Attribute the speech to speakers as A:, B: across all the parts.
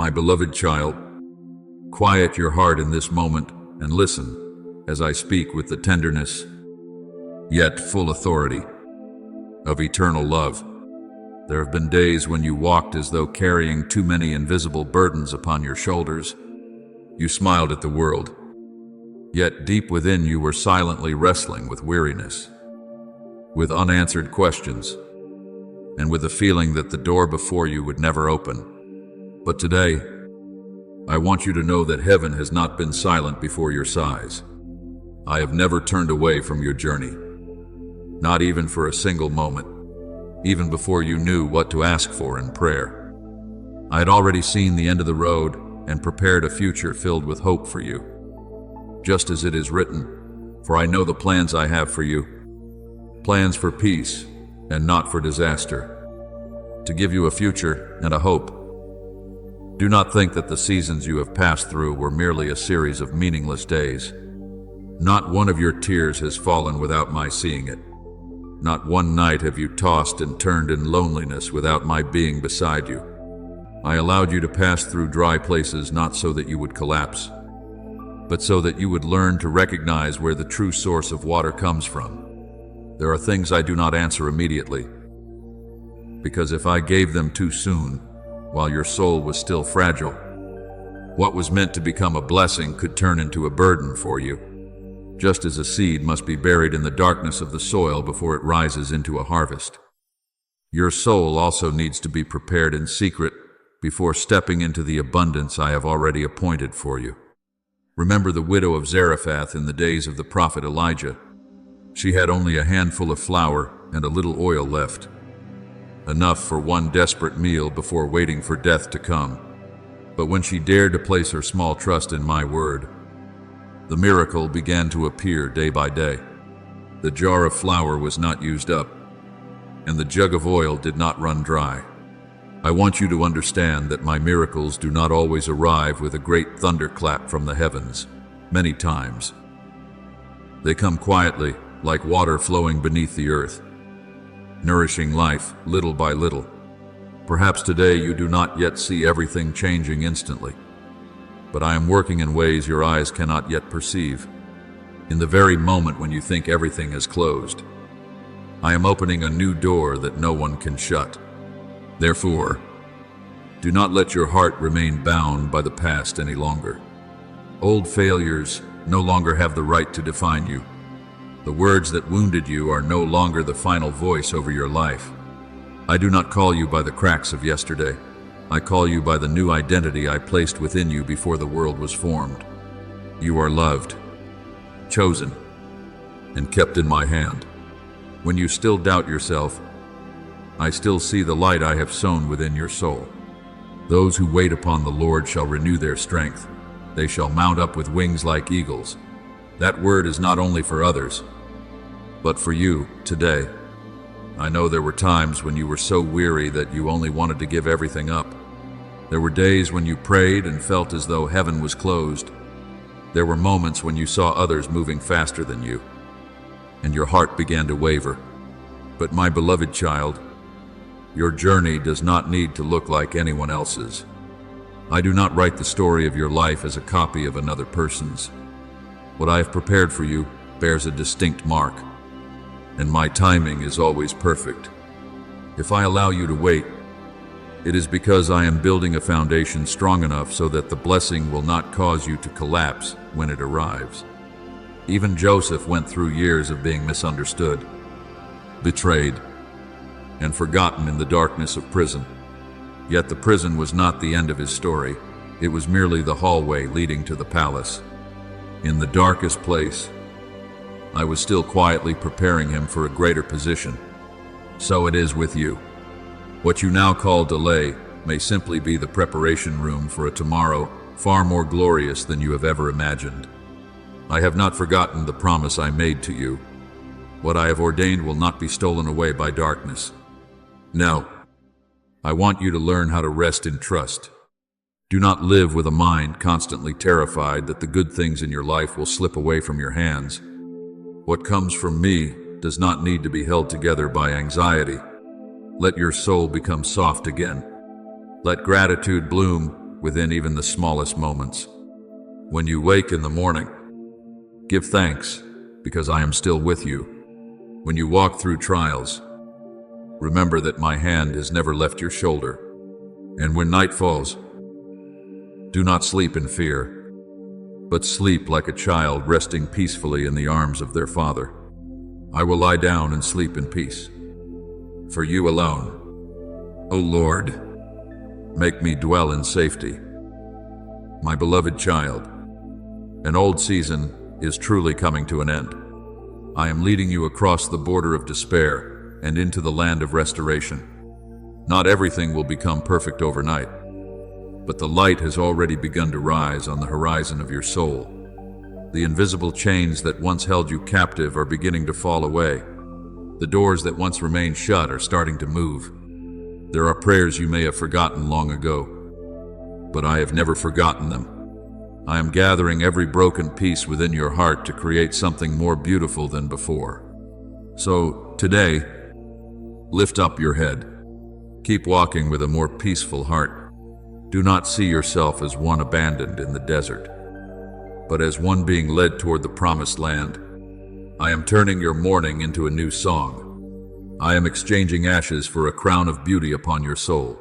A: My beloved child, quiet your heart in this moment and listen as I speak with the tenderness, yet full authority, of eternal love. There have been days when you walked as though carrying too many invisible burdens upon your shoulders. You smiled at the world, yet deep within you were silently wrestling with weariness, with unanswered questions, and with the feeling that the door before you would never open. But today, I want you to know that heaven has not been silent before your sighs. I have never turned away from your journey, not even for a single moment, even before you knew what to ask for in prayer. I had already seen the end of the road and prepared a future filled with hope for you. Just as it is written, for I know the plans I have for you, plans for peace and not for disaster, to give you a future and a hope. Do not think that the seasons you have passed through were merely a series of meaningless days. Not one of your tears has fallen without my seeing it. Not one night have you tossed and turned in loneliness without my being beside you. I allowed you to pass through dry places not so that you would collapse, but so that you would learn to recognize where the true source of water comes from. There are things I do not answer immediately, because if I gave them too soon, while your soul was still fragile, what was meant to become a blessing could turn into a burden for you. Just as a seed must be buried in the darkness of the soil before it rises into a harvest, your soul also needs to be prepared in secret before stepping into the abundance I have already appointed for you. Remember the widow of Zarephath in the days of the prophet Elijah. She had only a handful of flour and a little oil left, enough for one desperate meal before waiting for death to come. But when she dared to place her small trust in my word, the miracle began to appear day by day. The jar of flour was not used up, and the jug of oil did not run dry. I want you to understand that my miracles do not always arrive with a great thunderclap from the heavens. Many times, they come quietly, like water flowing beneath the earth, nourishing life little by little. Perhaps today you do not yet see everything changing instantly, but I am working in ways your eyes cannot yet perceive. In the very moment when you think everything is closed, I am opening a new door that no one can shut. Therefore, do not let your heart remain bound by the past any longer. Old failures no longer have the right to define you. The words that wounded you are no longer the final voice over your life. I do not call you by the cracks of yesterday. I call you by the new identity I placed within you before the world was formed. You are loved, chosen, and kept in my hand. When you still doubt yourself, I still see the light I have sown within your soul. Those who wait upon the Lord shall renew their strength. They shall mount up with wings like eagles. That word is not only for others, but for you today. I know there were times when you were so weary that you only wanted to give everything up. There were days when you prayed and felt as though heaven was closed. There were moments when you saw others moving faster than you, and your heart began to waver. But my beloved child, your journey does not need to look like anyone else's. I do not write the story of your life as a copy of another person's. What I have prepared for you bears a distinct mark, and my timing is always perfect. If I allow you to wait, it is because I am building a foundation strong enough so that the blessing will not cause you to collapse when it arrives. Even Joseph went through years of being misunderstood, betrayed, and forgotten in the darkness of prison. Yet the prison was not the end of his story. It was merely the hallway leading to the palace. In the darkest place, I was still quietly preparing him for a greater position. So it is with you. What you now call delay may simply be the preparation room for a tomorrow far more glorious than you have ever imagined. I have not forgotten the promise I made to you. What I have ordained will not be stolen away by darkness. No, I want you to learn how to rest in trust. Do not live with a mind constantly terrified that the good things in your life will slip away from your hands. What comes from me does not need to be held together by anxiety. Let your soul become soft again. Let gratitude bloom within even the smallest moments. When you wake in the morning, give thanks, because I am still with you. When you walk through trials, remember that my hand has never left your shoulder. And when night falls, do not sleep in fear, but sleep like a child resting peacefully in the arms of their father. I will lie down and sleep in peace. For you alone, O Lord, make me dwell in safety. My beloved child, an old season is truly coming to an end. I am leading you across the border of despair and into the land of restoration. Not everything will become perfect overnight, but the light has already begun to rise on the horizon of your soul. The invisible chains that once held you captive are beginning to fall away. The doors that once remained shut are starting to move. There are prayers you may have forgotten long ago, but I have never forgotten them. I am gathering every broken piece within your heart to create something more beautiful than before. So, today, lift up your head. Keep walking with a more peaceful heart. Do not see yourself as one abandoned in the desert, but as one being led toward the promised land. I am turning your mourning into a new song. I am exchanging ashes for a crown of beauty upon your soul.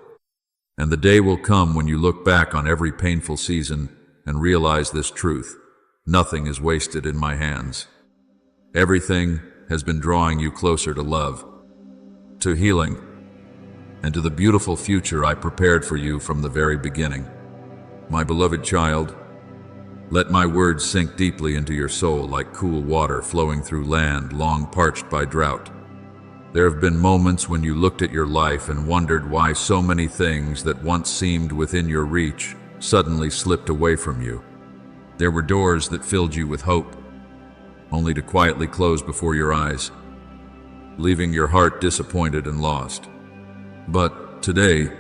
A: And the day will come when you look back on every painful season and realize this truth: nothing is wasted in my hands. Everything has been drawing you closer to love, to healing, and to the beautiful future I prepared for you from the very beginning. My beloved child, let my words sink deeply into your soul like cool water flowing through land long parched by drought. There have been moments when you looked at your life and wondered why so many things that once seemed within your reach suddenly slipped away from you. There were doors that filled you with hope, only to quietly close before your eyes, leaving your heart disappointed and lost. But today,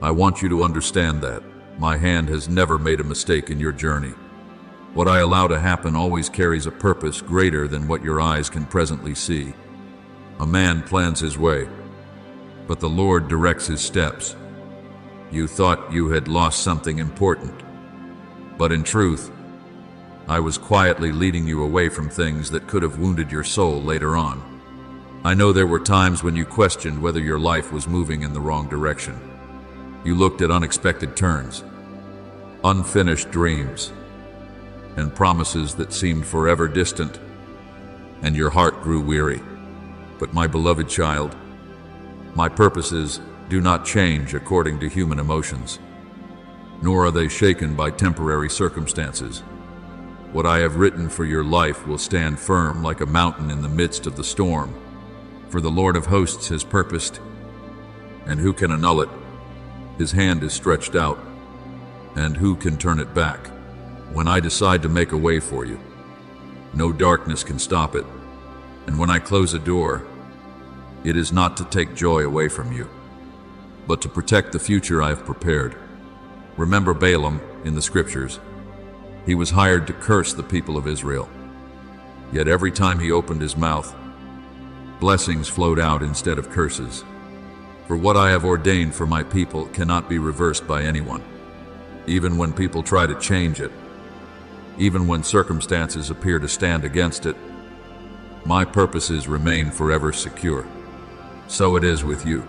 A: I want you to understand that my hand has never made a mistake in your journey. What I allow to happen always carries a purpose greater than what your eyes can presently see. A man plans his way, but the Lord directs his steps. You thought you had lost something important, but in truth, I was quietly leading you away from things that could have wounded your soul later on. I know there were times when you questioned whether your life was moving in the wrong direction. You looked at unexpected turns, unfinished dreams, and promises that seemed forever distant, and your heart grew weary. But my beloved child, my purposes do not change according to human emotions, nor are they shaken by temporary circumstances. What I have written for your life will stand firm like a mountain in the midst of the storm. For the Lord of hosts has purposed, and who can annul it? His hand is stretched out, and who can turn it back? When I decide to make a way for you, no darkness can stop it. And when I close a door, it is not to take joy away from you, but to protect the future I have prepared. Remember Balaam in the scriptures. He was hired to curse the people of Israel. Yet every time he opened his mouth, blessings flowed out instead of curses. For what I have ordained for my people cannot be reversed by anyone, even when people try to change it, even when circumstances appear to stand against it. My purposes remain forever secure. So it is with you.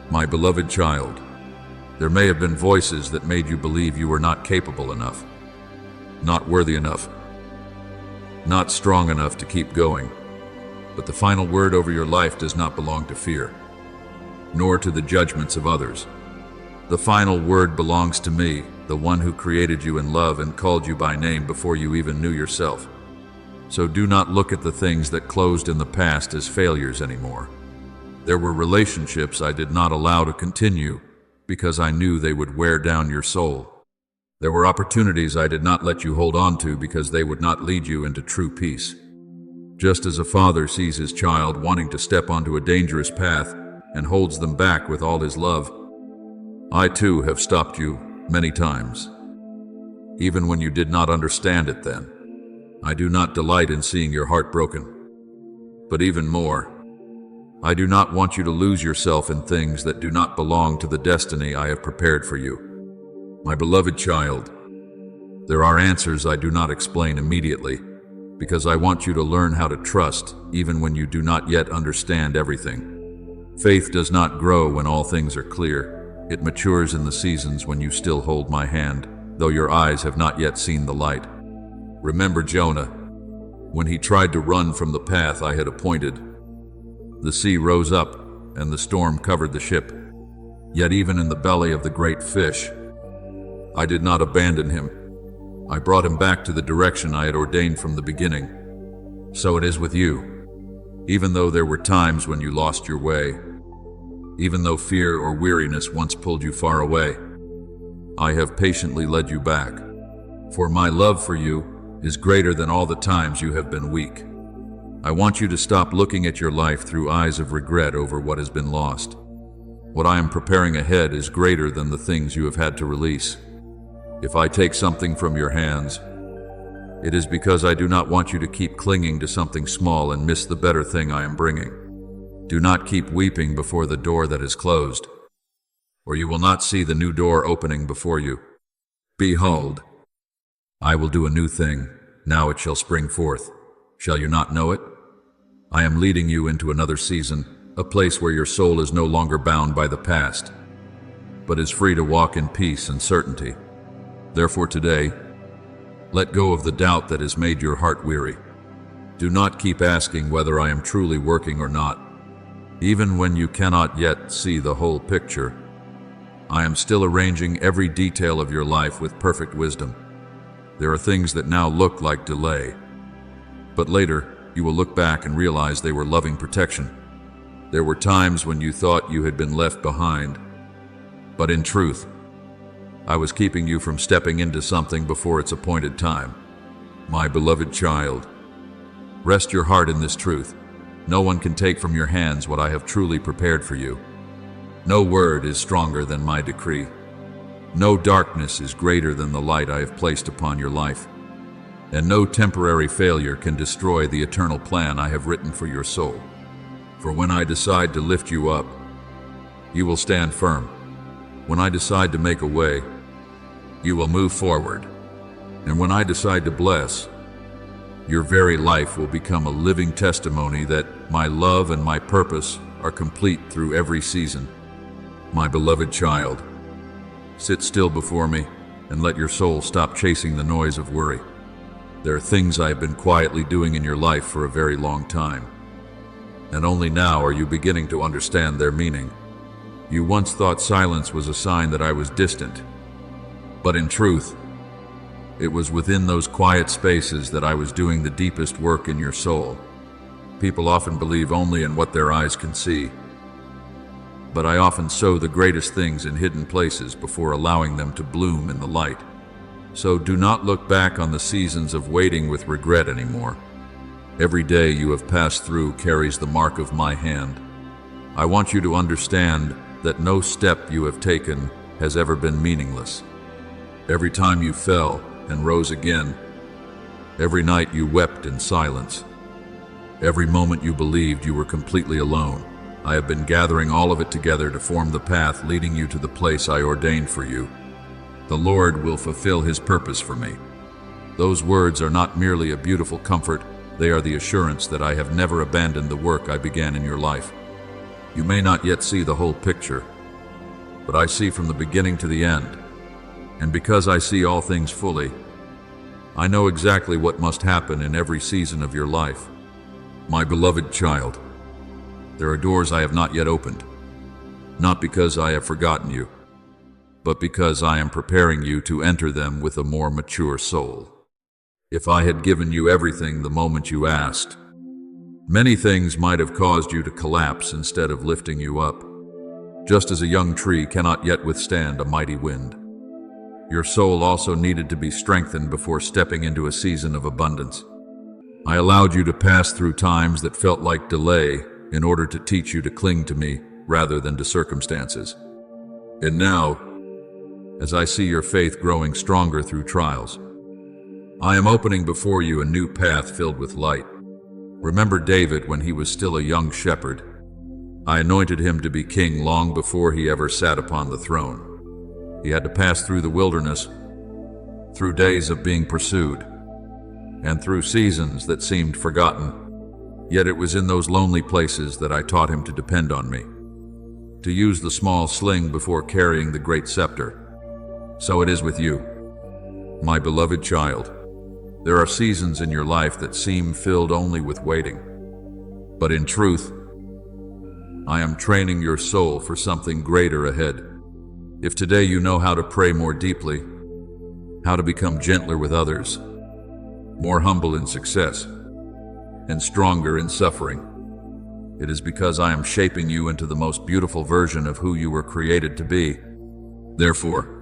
A: My beloved child, there may have been voices that made you believe you were not capable enough, not worthy enough, not strong enough to keep going. But the final word over your life does not belong to fear, nor to the judgments of others. The final word belongs to me, the one who created you in love and called you by name before you even knew yourself. So do not look at the things that closed in the past as failures anymore. There were relationships I did not allow to continue because I knew they would wear down your soul. There were opportunities I did not let you hold on to because they would not lead you into true peace. Just as a father sees his child wanting to step onto a dangerous path and holds them back with all his love, I too have stopped you many times, even when you did not understand it then. I do not delight in seeing your heart broken, but even more, I do not want you to lose yourself in things that do not belong to the destiny I have prepared for you. My beloved child, there are answers I do not explain immediately, because I want you to learn how to trust even when you do not yet understand everything. Faith does not grow when all things are clear. It matures in the seasons when you still hold my hand, though your eyes have not yet seen the light. Remember Jonah, when he tried to run from the path I had appointed. The sea rose up, and the storm covered the ship. Yet even in the belly of the great fish, I did not abandon him. I brought him back to the direction I had ordained from the beginning. So it is with you. Even though there were times when you lost your way, even though fear or weariness once pulled you far away, I have patiently led you back. For my love for you is greater than all the times you have been weak. I want you to stop looking at your life through eyes of regret over what has been lost. What I am preparing ahead is greater than the things you have had to release. If I take something from your hands, it is because I do not want you to keep clinging to something small and miss the better thing I am bringing. Do not keep weeping before the door that is closed, or you will not see the new door opening before you. Behold, I will do a new thing. Now it shall spring forth. Shall you not know it? I am leading you into another season, a place where your soul is no longer bound by the past, but is free to walk in peace and certainty. Therefore today, let go of the doubt that has made your heart weary. Do not keep asking whether I am truly working or not. Even when you cannot yet see the whole picture, I am still arranging every detail of your life with perfect wisdom. There are things that now look like delay, but later you will look back and realize they were loving protection. There were times when you thought you had been left behind, but in truth, I was keeping you from stepping into something before its appointed time. My beloved child, rest your heart in this truth. No one can take from your hands what I have truly prepared for you. No word is stronger than my decree. No darkness is greater than the light I have placed upon your life. And no temporary failure can destroy the eternal plan I have written for your soul. For when I decide to lift you up, you will stand firm. When I decide to make a way, you will move forward. And when I decide to bless, your very life will become a living testimony that my love and my purpose are complete through every season. My beloved child, sit still before me and let your soul stop chasing the noise of worry. There are things I have been quietly doing in your life for a very long time, and only now are you beginning to understand their meaning. You once thought silence was a sign that I was distant, but in truth, it was within those quiet spaces that I was doing the deepest work in your soul. People often believe only in what their eyes can see, but I often sow the greatest things in hidden places before allowing them to bloom in the light. So do not look back on the seasons of waiting with regret anymore. Every day you have passed through carries the mark of my hand. I want you to understand that no step you have taken has ever been meaningless. Every time you fell and rose again, every night you wept in silence, every moment you believed you were completely alone, I have been gathering all of it together to form the path leading you to the place I ordained for you. The Lord will fulfill His purpose for me. Those words are not merely a beautiful comfort, they are the assurance that I have never abandoned the work I began in your life. You may not yet see the whole picture, but I see from the beginning to the end. And because I see all things fully, I know exactly what must happen in every season of your life. My beloved child, there are doors I have not yet opened, not because I have forgotten you, but because I am preparing you to enter them with a more mature soul. If I had given you everything the moment you asked, many things might have caused you to collapse instead of lifting you up. Just as a young tree cannot yet withstand a mighty wind, your soul also needed to be strengthened before stepping into a season of abundance. I allowed you to pass through times that felt like delay in order to teach you to cling to me rather than to circumstances. And now, as I see your faith growing stronger through trials, I am opening before you a new path filled with light. Remember David when he was still a young shepherd. I anointed him to be king long before he ever sat upon the throne. He had to pass through the wilderness, through days of being pursued, and through seasons that seemed forgotten. Yet it was in those lonely places that I taught him to depend on me, to use the small sling before carrying the great scepter. So it is with you, my beloved child. There are seasons in your life that seem filled only with waiting. But in truth, I am training your soul for something greater ahead. If today you know how to pray more deeply, how to become gentler with others, more humble in success, and stronger in suffering, it is because I am shaping you into the most beautiful version of who you were created to be. Therefore,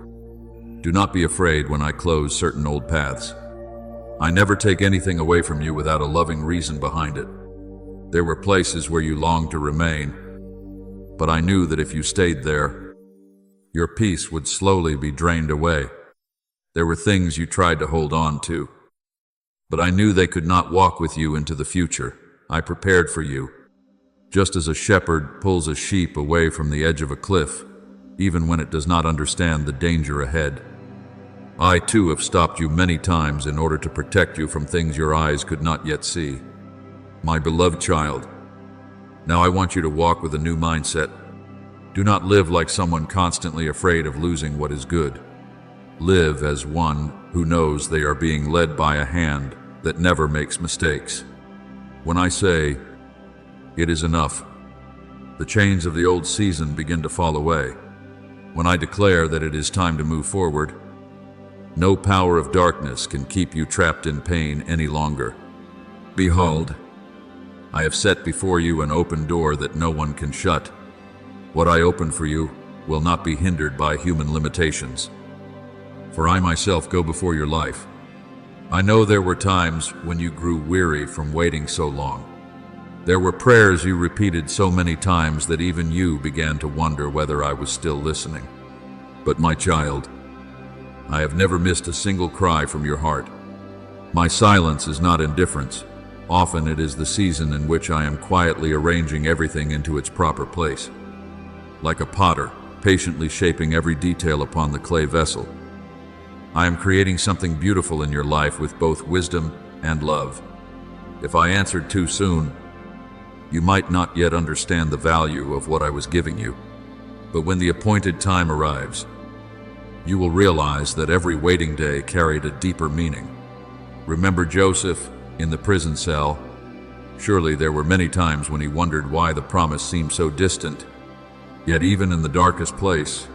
A: do not be afraid when I close certain old paths. I never take anything away from you without a loving reason behind it. There were places where you longed to remain, but I knew that if you stayed there, your peace would slowly be drained away. There were things you tried to hold on to, but I knew they could not walk with you into the future. I prepared for you, just as a shepherd pulls a sheep away from the edge of a cliff, even when it does not understand the danger ahead. I too have stopped you many times in order to protect you from things your eyes could not yet see. My beloved child, now I want you to walk with a new mindset. Do not live like someone constantly afraid of losing what is good. Live as one who knows they are being led by a hand that never makes mistakes. When I say, it is enough, the chains of the old season begin to fall away. When I declare that it is time to move forward, no power of darkness can keep you trapped in pain any longer. Behold, I have set before you an open door that no one can shut. What I open for you will not be hindered by human limitations. For I myself go before your life. I know there were times when you grew weary from waiting so long. There were prayers you repeated so many times that even you began to wonder whether I was still listening. But my child, I have never missed a single cry from your heart. My silence is not indifference. Often it is the season in which I am quietly arranging everything into its proper place. Like a potter, patiently shaping every detail upon the clay vessel, I am creating something beautiful in your life with both wisdom and love. If I answered too soon, you might not yet understand the value of what I was giving you. But when the appointed time arrives, you will realize that every waiting day carried a deeper meaning. Remember Joseph in the prison cell? Surely there were many times when he wondered why the promise seemed so distant. Yet even in the darkest place,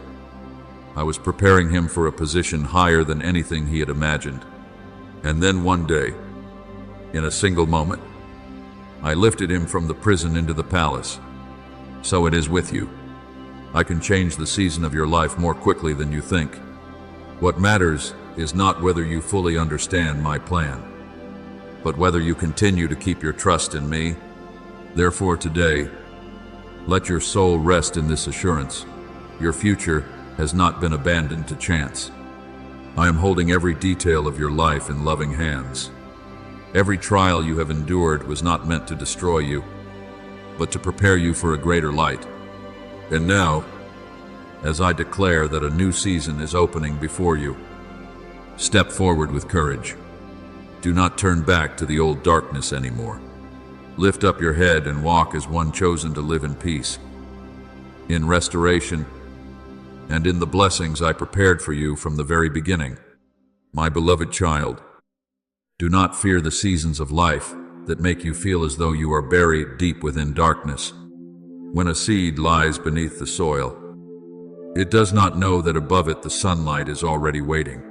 A: I was preparing him for a position higher than anything he had imagined. And then one day, in a single moment, I lifted him from the prison into the palace. So it is with you. I can change the season of your life more quickly than you think. What matters is not whether you fully understand my plan, but whether you continue to keep your trust in me. Therefore today, let your soul rest in this assurance. Your future has not been abandoned to chance. I am holding every detail of your life in loving hands. Every trial you have endured was not meant to destroy you, but to prepare you for a greater light. And now, as I declare that a new season is opening before you, step forward with courage. Do not turn back to the old darkness anymore. Lift up your head and walk as one chosen to live in peace, in restoration, and in the blessings I prepared for you from the very beginning. My beloved child, do not fear the seasons of life that make you feel as though you are buried deep within darkness. When a seed lies beneath the soil, it does not know that above it the sunlight is already waiting.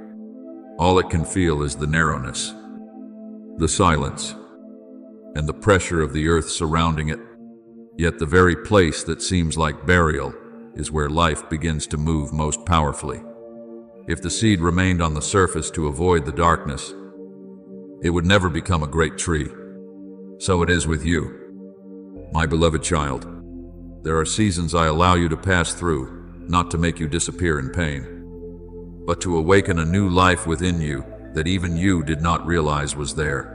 A: All it can feel is the narrowness, the silence, and the pressure of the earth surrounding it. Yet the very place that seems like burial is where life begins to move most powerfully. If the seed remained on the surface to avoid the darkness, it would never become a great tree. So it is with you, my beloved child. There are seasons I allow you to pass through, not to make you disappear in pain, but to awaken a new life within you that even you did not realize was there.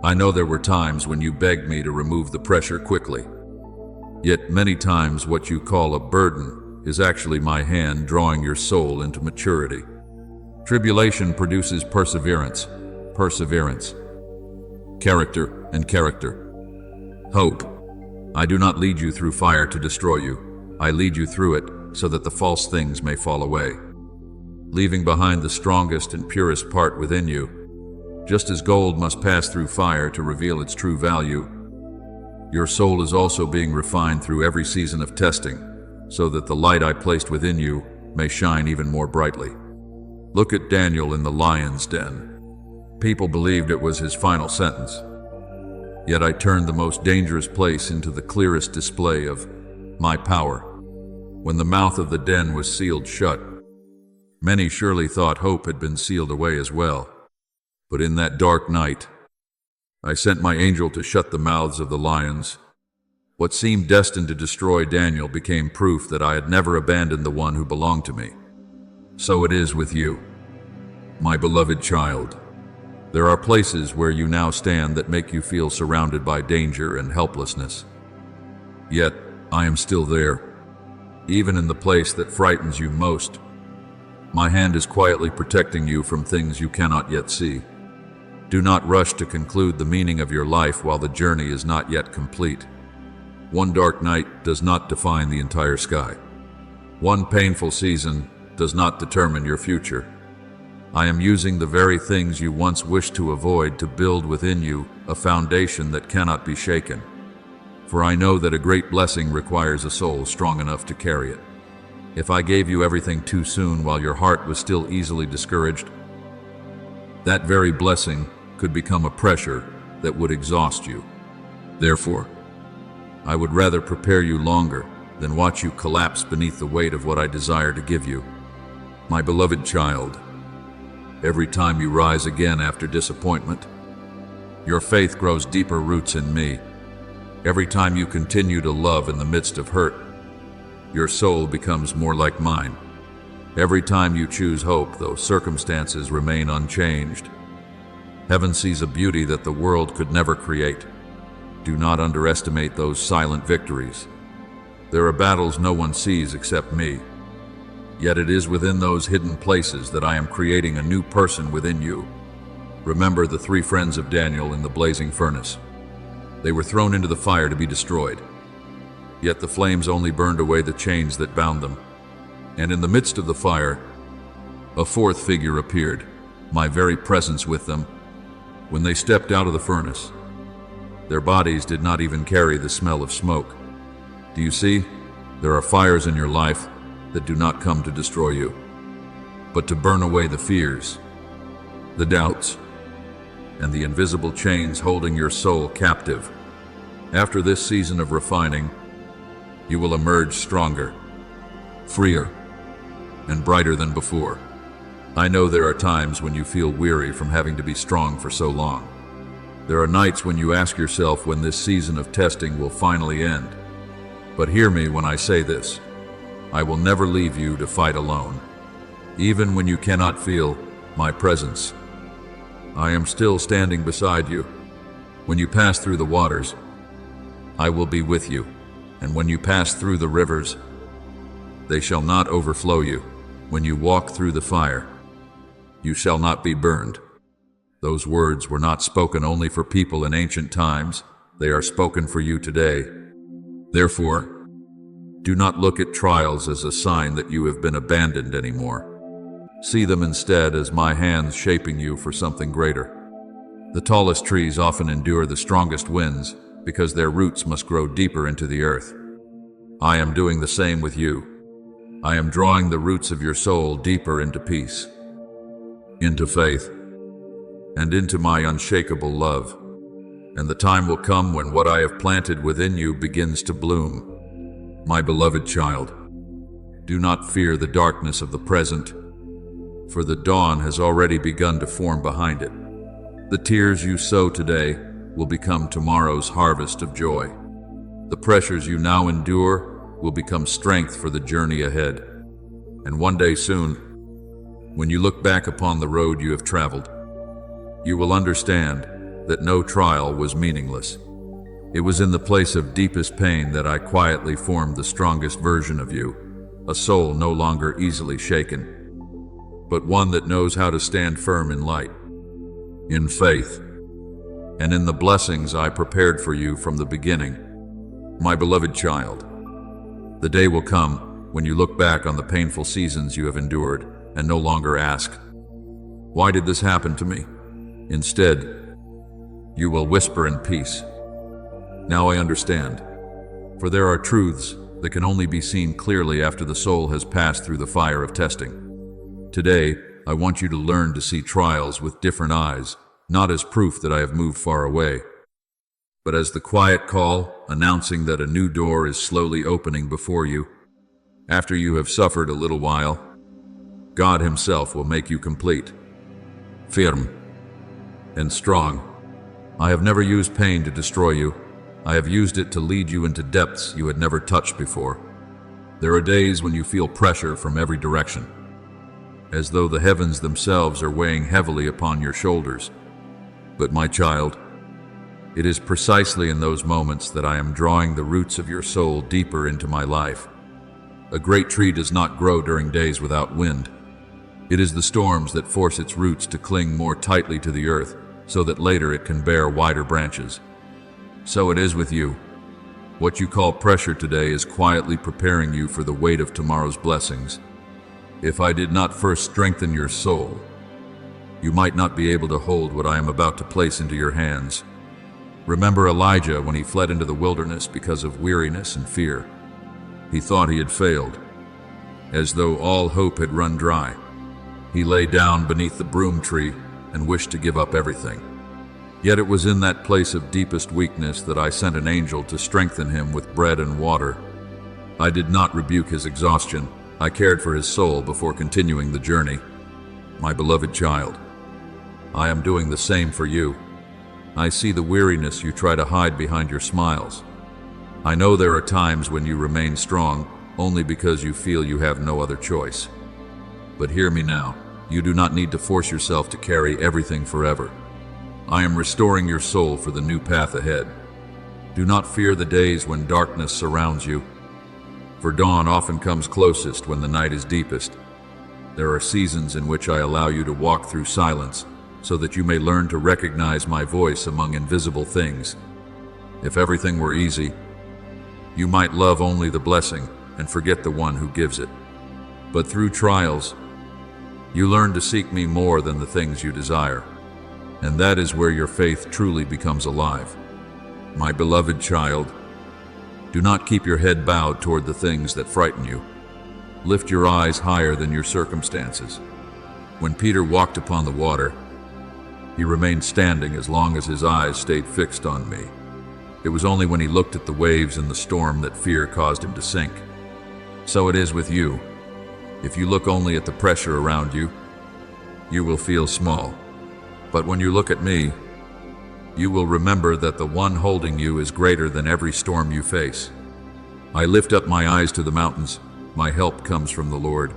A: I know there were times when you begged me to remove the pressure quickly. Yet many times what you call a burden is actually my hand drawing your soul into maturity. Tribulation produces perseverance, perseverance, character, and character. Hope. I do not lead you through fire to destroy you. I lead you through it so that the false things may fall away, leaving behind the strongest and purest part within you. Just as gold must pass through fire to reveal its true value, your soul is also being refined through every season of testing, so that the light I placed within you may shine even more brightly. Look at Daniel in the lion's den. People believed it was his final sentence. Yet I turned the most dangerous place into the clearest display of my power. When the mouth of the den was sealed shut, many surely thought hope had been sealed away as well. But in that dark night, I sent my angel to shut the mouths of the lions. What seemed destined to destroy Daniel became proof that I had never abandoned the one who belonged to me. So it is with you, my beloved child. There are places where you now stand that make you feel surrounded by danger and helplessness. Yet, I am still there, even in the place that frightens you most. My hand is quietly protecting you from things you cannot yet see. Do not rush to conclude the meaning of your life while the journey is not yet complete. One dark night does not define the entire sky. One painful season does not determine your future. I am using the very things you once wished to avoid to build within you a foundation that cannot be shaken. For I know that a great blessing requires a soul strong enough to carry it. If I gave you everything too soon while your heart was still easily discouraged, that very blessing could become a pressure that would exhaust you. Therefore, I would rather prepare you longer than watch you collapse beneath the weight of what I desire to give you. My beloved child, every time you rise again after disappointment, your faith grows deeper roots in me. Every time you continue to love in the midst of hurt, your soul becomes more like mine. Every time you choose hope, though circumstances remain unchanged, heaven sees a beauty that the world could never create. Do not underestimate those silent victories. There are battles no one sees except me. Yet it is within those hidden places that I am creating a new person within you. Remember the 3 friends of Daniel in the blazing furnace. They were thrown into the fire to be destroyed. Yet the flames only burned away the chains that bound them. And in the midst of the fire, a 4th figure appeared, my very presence with them. When they stepped out of the furnace, their bodies did not even carry the smell of smoke. Do you see? There are fires in your life that do not come to destroy you, but to burn away the fears, the doubts, and the invisible chains holding your soul captive. After this season of refining, you will emerge stronger, freer, and brighter than before. I know there are times when you feel weary from having to be strong for so long. There are nights when you ask yourself when this season of testing will finally end. But hear me when I say this. I will never leave you to fight alone. Even when you cannot feel my presence, I am still standing beside you. When you pass through the waters, I will be with you. And when you pass through the rivers, they shall not overflow you. When you walk through the fire, you shall not be burned. Those words were not spoken only for people in ancient times. They are spoken for you today. Therefore, do not look at trials as a sign that you have been abandoned anymore. See them instead as my hands shaping you for something greater. The tallest trees often endure the strongest winds because their roots must grow deeper into the earth. I am doing the same with you. I am drawing the roots of your soul deeper into peace, into faith, and into my unshakable love. And the time will come when what I have planted within you begins to bloom. My beloved child, do not fear the darkness of the present, for the dawn has already begun to form behind it. The tears you sow today will become tomorrow's harvest of joy. The pressures you now endure will become strength for the journey ahead. And one day soon, when you look back upon the road you have traveled, you will understand that no trial was meaningless. It was in the place of deepest pain that I quietly formed the strongest version of you, a soul no longer easily shaken, but one that knows how to stand firm in light, in faith, and in the blessings I prepared for you from the beginning. My beloved child, the day will come when you look back on the painful seasons you have endured and no longer ask, "Why did this happen to me?" Instead, you will whisper in peace, "Now I understand." For there are truths that can only be seen clearly after the soul has passed through the fire of testing. Today, I want you to learn to see trials with different eyes, not as proof that I have moved far away, but as the quiet call announcing that a new door is slowly opening before you. After you have suffered a little while, God Himself will make you complete, firm, and strong. I have never used pain to destroy you. I have used it to lead you into depths you had never touched before. There are days when you feel pressure from every direction, as though the heavens themselves are weighing heavily upon your shoulders. But my child, it is precisely in those moments that I am drawing the roots of your soul deeper into my life. A great tree does not grow during days without wind. It is the storms that force its roots to cling more tightly to the earth, so that later it can bear wider branches. So it is with you. What you call pressure today is quietly preparing you for the weight of tomorrow's blessings. If I did not first strengthen your soul, you might not be able to hold what I am about to place into your hands. Remember Elijah when he fled into the wilderness because of weariness and fear. He thought he had failed, as though all hope had run dry. He lay down beneath the broom tree and wished to give up everything. Yet it was in that place of deepest weakness that I sent an angel to strengthen him with bread and water. I did not rebuke his exhaustion. I cared for his soul before continuing the journey. My beloved child, I am doing the same for you. I see the weariness you try to hide behind your smiles. I know there are times when you remain strong only because you feel you have no other choice. But hear me now. You do not need to force yourself to carry everything forever. I am restoring your soul for the new path ahead. Do not fear the days when darkness surrounds you, for dawn often comes closest when the night is deepest. There are seasons in which I allow you to walk through silence, so that you may learn to recognize my voice among invisible things. If everything were easy, you might love only the blessing and forget the one who gives it. But through trials, you learn to seek me more than the things you desire. And that is where your faith truly becomes alive. My beloved child, do not keep your head bowed toward the things that frighten you. Lift your eyes higher than your circumstances. When Peter walked upon the water, he remained standing as long as his eyes stayed fixed on me. It was only when he looked at the waves and the storm that fear caused him to sink. So it is with you. If you look only at the pressure around you, you will feel small. But when you look at me, you will remember that the one holding you is greater than every storm you face. I lift up my eyes to the mountains. My help comes from the Lord.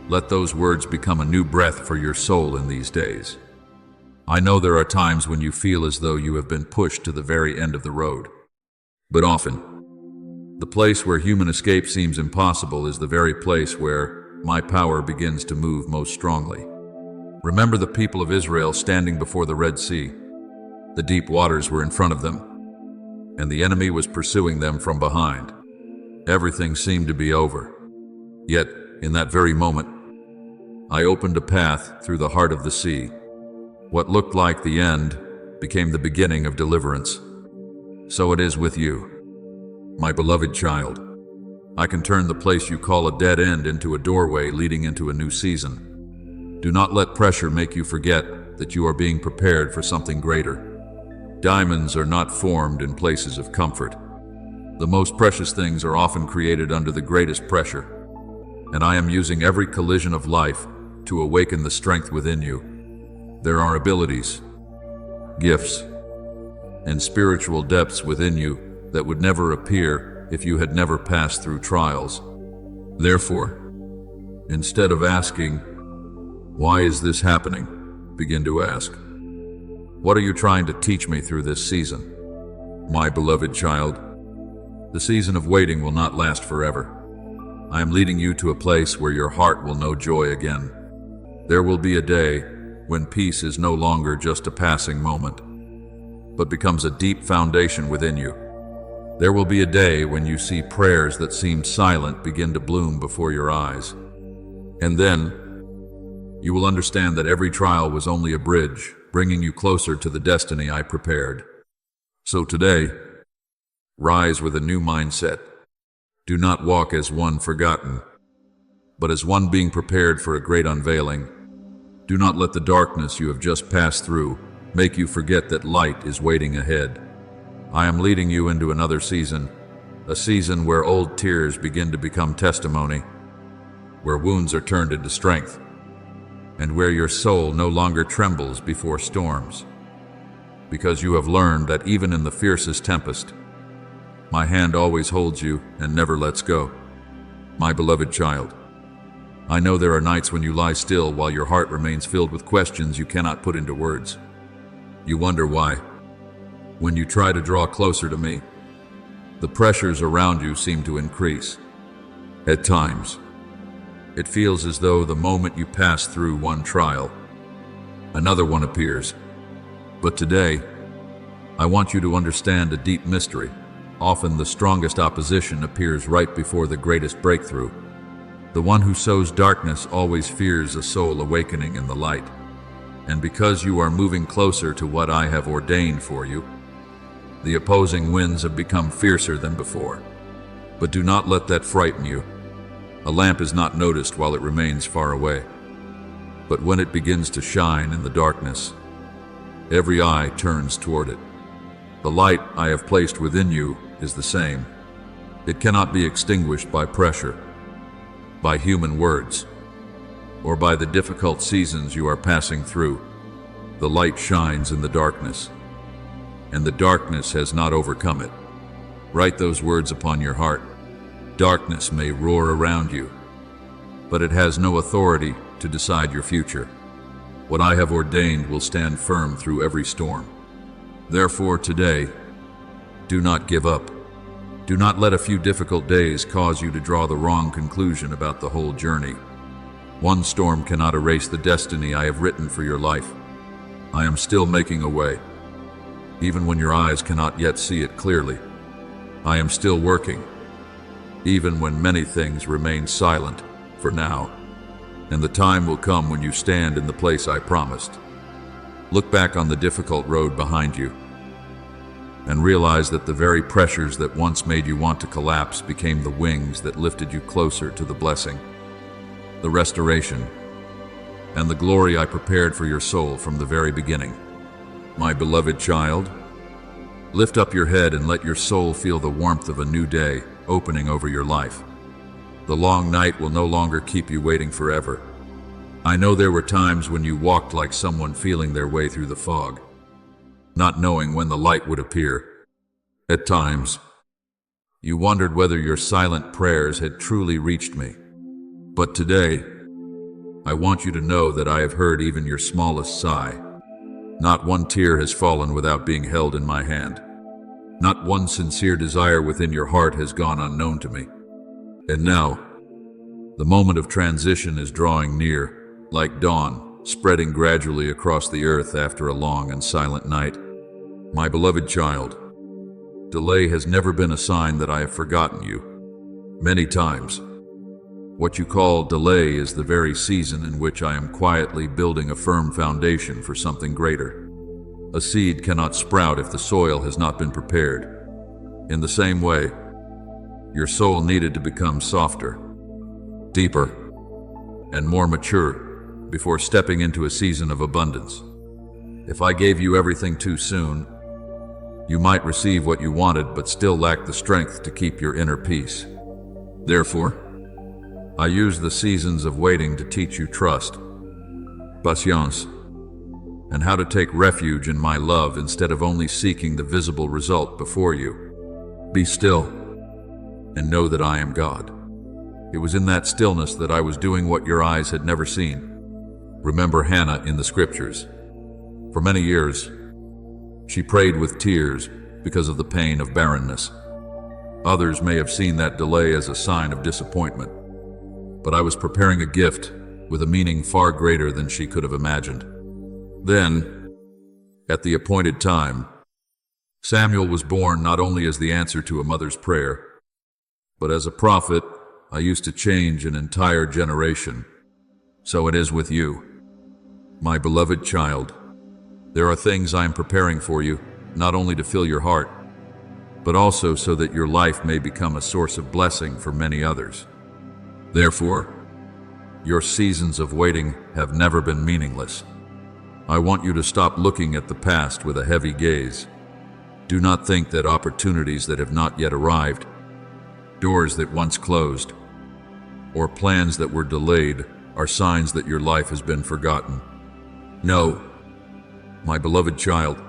A: Let those words become a new breath for your soul in these days. I know there are times when you feel as though you have been pushed to the very end of the road. But often, the place where human escape seems impossible is the very place where my power begins to move most strongly. Remember the people of Israel standing before the Red Sea. The deep waters were in front of them, and the enemy was pursuing them from behind. Everything seemed to be over. Yet, in that very moment, I opened a path through the heart of the sea. What looked like the end became the beginning of deliverance. So it is with you, my beloved child. I can turn the place you call a dead end into a doorway leading into a new season. Do not let pressure make you forget that you are being prepared for something greater. Diamonds are not formed in places of comfort. The most precious things are often created under the greatest pressure. And I am using every collision of life to awaken the strength within you. There are abilities, gifts, and spiritual depths within you that would never appear if you had never passed through trials. Therefore, instead of asking, "Why is this happening?" begin to ask, "What are you trying to teach me through this season?" My beloved child, the season of waiting will not last forever. I am leading you to a place where your heart will know joy again. There will be a day when peace is no longer just a passing moment, but becomes a deep foundation within you. There will be a day when you see prayers that seemed silent begin to bloom before your eyes. And then, you will understand that every trial was only a bridge, bringing you closer to the destiny I prepared. So today, rise with a new mindset. Do not walk as one forgotten, but as one being prepared for a great unveiling. Do not let the darkness you have just passed through make you forget that light is waiting ahead. I am leading you into another season, a season where old tears begin to become testimony, where wounds are turned into strength, and where your soul no longer trembles before storms. Because you have learned that even in the fiercest tempest, my hand always holds you and never lets go. My beloved child, I know there are nights when you lie still while your heart remains filled with questions you cannot put into words. You wonder why. When you try to draw closer to me, the pressures around you seem to increase. At times, it feels as though the moment you pass through one trial, another one appears. But today, I want you to understand a deep mystery. Often the strongest opposition appears right before the greatest breakthrough. The one who sows darkness always fears a soul awakening in the light. And because you are moving closer to what I have ordained for you, the opposing winds have become fiercer than before. But do not let that frighten you. A lamp is not noticed while it remains far away. But when it begins to shine in the darkness, every eye turns toward it. The light I have placed within you is the same. It cannot be extinguished by pressure, by human words, or by the difficult seasons you are passing through. The light shines in the darkness, and the darkness has not overcome it. Write those words upon your heart. Darkness may roar around you, but it has no authority to decide your future. What I have ordained will stand firm through every storm. Therefore, today, do not give up. Do not let a few difficult days cause you to draw the wrong conclusion about the whole journey. One storm cannot erase the destiny I have written for your life. I am still making a way, even when your eyes cannot yet see it clearly. I am still working, even when many things remain silent for now. And the time will come when you stand in the place I promised. Look back on the difficult road behind you and realize that the very pressures that once made you want to collapse became the wings that lifted you closer to the blessing, the restoration, and the glory I prepared for your soul from the very beginning. My beloved child, lift up your head and let your soul feel the warmth of a new day opening over your life. The long night will no longer keep you waiting forever. I know there were times when you walked like someone feeling their way through the fog, not knowing when the light would appear. At times, you wondered whether your silent prayers had truly reached me. But today, I want you to know that I have heard even your smallest sigh. Not one tear has fallen without being held in my hand. Not one sincere desire within your heart has gone unknown to me. And now, the moment of transition is drawing near, like dawn, spreading gradually across the earth after a long and silent night. My beloved child, delay has never been a sign that I have forgotten you. Many times, what you call delay is the very season in which I am quietly building a firm foundation for something greater. A seed cannot sprout if the soil has not been prepared. In the same way, your soul needed to become softer, deeper, and more mature before stepping into a season of abundance. If I gave you everything too soon, you might receive what you wanted but still lack the strength to keep your inner peace. Therefore, I use the seasons of waiting to teach you trust, patience, and how to take refuge in my love instead of only seeking the visible result before you. Be still and know that I am God. It was in that stillness that I was doing what your eyes had never seen. Remember Hannah in the scriptures. For many years, she prayed with tears because of the pain of barrenness. Others may have seen that delay as a sign of disappointment, but I was preparing a gift with a meaning far greater than she could have imagined. Then, at the appointed time, Samuel was born not only as the answer to a mother's prayer, but as a prophet. I used to change an entire generation. So it is with you, my beloved child. There are things I am preparing for you, not only to fill your heart, but also so that your life may become a source of blessing for many others. Therefore, your seasons of waiting have never been meaningless. I want you to stop looking at the past with a heavy gaze. Do not think that opportunities that have not yet arrived, doors that once closed, or plans that were delayed are signs that your life has been forgotten. No, my beloved child,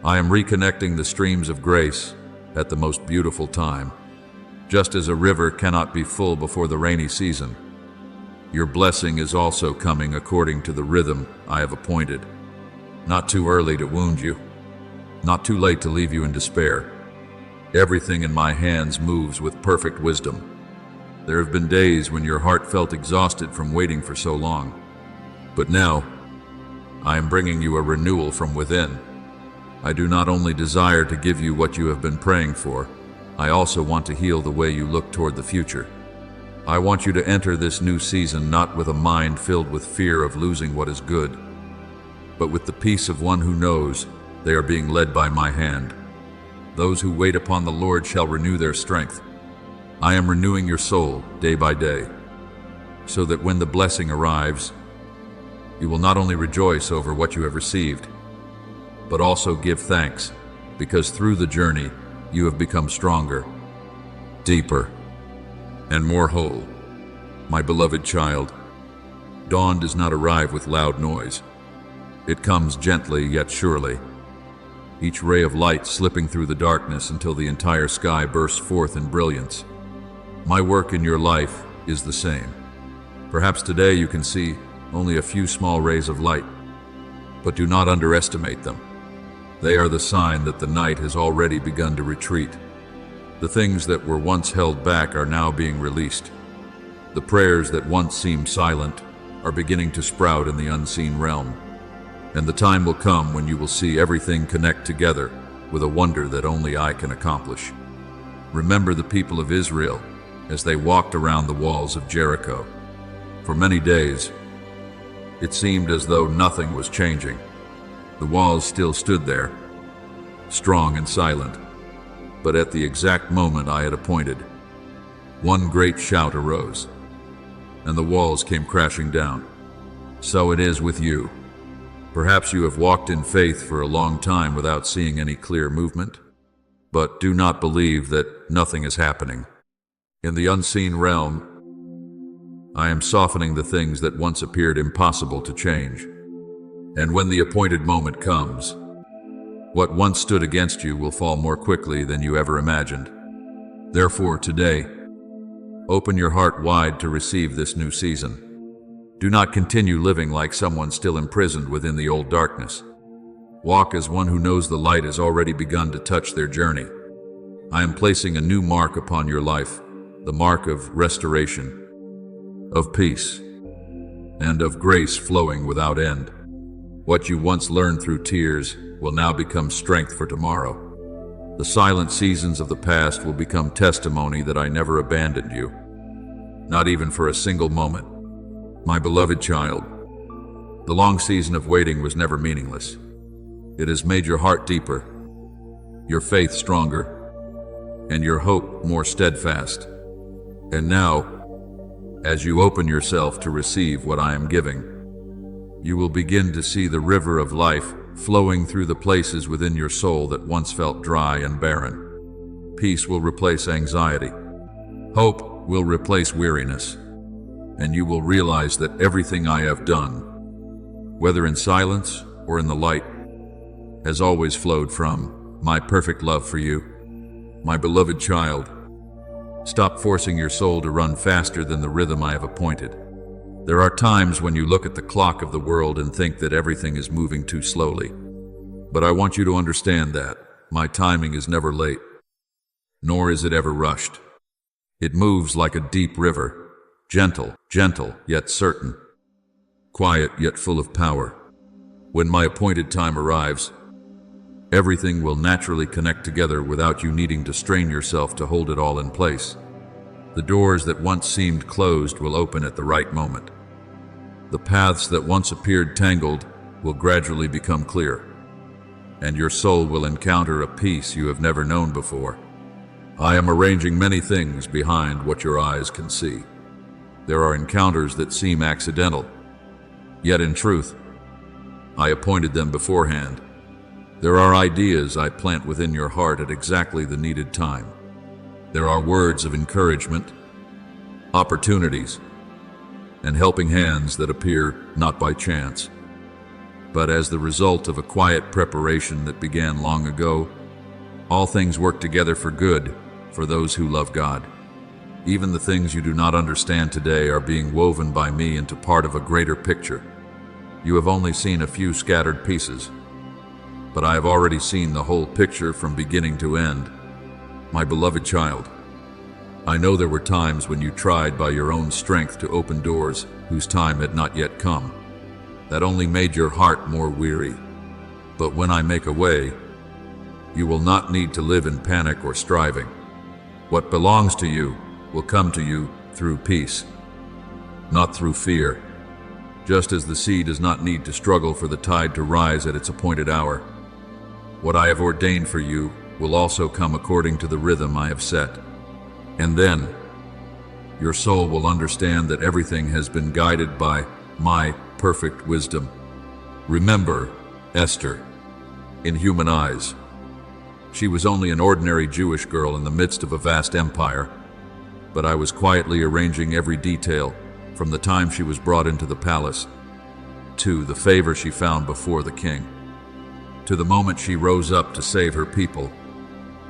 A: I am reconnecting the streams of grace at the most beautiful time. Just as a river cannot be full before the rainy season, your blessing is also coming according to the rhythm I have appointed. Not too early to wound you, not too late to leave you in despair. Everything in my hands moves with perfect wisdom. There have been days when your heart felt exhausted from waiting for so long. But now, I am bringing you a renewal from within. I do not only desire to give you what you have been praying for, I also want to heal the way you look toward the future. I want you to enter this new season not with a mind filled with fear of losing what is good, but with the peace of one who knows they are being led by my hand. Those who wait upon the Lord shall renew their strength. I am renewing your soul day by day, so that when the blessing arrives, you will not only rejoice over what you have received, but also give thanks, because through the journey you have become stronger, deeper, and more whole. My beloved child, dawn does not arrive with loud noise. It comes gently yet surely, each ray of light slipping through the darkness until the entire sky bursts forth in brilliance. My work in your life is the same. Perhaps today you can see only a few small rays of light, but do not underestimate them. They are the sign that the night has already begun to retreat. The things that were once held back are now being released. The prayers that once seemed silent are beginning to sprout in the unseen realm. And the time will come when you will see everything connect together with a wonder that only I can accomplish. Remember the people of Israel as they walked around the walls of Jericho. For many days, it seemed as though nothing was changing. The walls still stood there, strong and silent. But at the exact moment I had appointed, one great shout arose, and the walls came crashing down. So it is with you. Perhaps you have walked in faith for a long time without seeing any clear movement, but do not believe that nothing is happening. In the unseen realm, I am softening the things that once appeared impossible to change. And when the appointed moment comes, what once stood against you will fall more quickly than you ever imagined. Therefore, today, open your heart wide to receive this new season. Do not continue living like someone still imprisoned within the old darkness. Walk as one who knows the light has already begun to touch their journey. I am placing a new mark upon your life, the mark of restoration, of peace, and of grace flowing without end. What you once learned through tears will now become strength for tomorrow. The silent seasons of the past will become testimony that I never abandoned you, not even for a single moment. My beloved child, the long season of waiting was never meaningless. It has made your heart deeper, your faith stronger, and your hope more steadfast. And now, as you open yourself to receive what I am giving, you will begin to see the river of life flowing through the places within your soul that once felt dry and barren. Peace will replace anxiety. Hope will replace weariness. And you will realize that everything I have done, whether in silence or in the light, has always flowed from my perfect love for you. My beloved child, stop forcing your soul to run faster than the rhythm I have appointed. There are times when you look at the clock of the world and think that everything is moving too slowly. But I want you to understand that my timing is never late, nor is it ever rushed. It moves like a deep river, gentle yet certain, quiet yet full of power. When my appointed time arrives, everything will naturally connect together without you needing to strain yourself to hold it all in place. The doors that once seemed closed will open at the right moment. The paths that once appeared tangled will gradually become clear, and your soul will encounter a peace you have never known before. I am arranging many things behind what your eyes can see. There are encounters that seem accidental, yet in truth, I appointed them beforehand. There are ideas I plant within your heart at exactly the needed time. There are words of encouragement, opportunities, and helping hands that appear not by chance, but as the result of a quiet preparation that began long ago. All things work together for good for those who love God. Even the things you do not understand today are being woven by me into part of a greater picture. You have only seen a few scattered pieces, but I have already seen the whole picture from beginning to end. My beloved child, I know there were times when you tried by your own strength to open doors whose time had not yet come. That only made your heart more weary. But when I make a way, you will not need to live in panic or striving. What belongs to you will come to you through peace, not through fear. Just as the sea does not need to struggle for the tide to rise at its appointed hour, what I have ordained for you will also come according to the rhythm I have set. And then, your soul will understand that everything has been guided by my perfect wisdom. Remember Esther. In human eyes, she was only an ordinary Jewish girl in the midst of a vast empire, but I was quietly arranging every detail from the time she was brought into the palace, to the favor she found before the king, to the moment she rose up to save her people.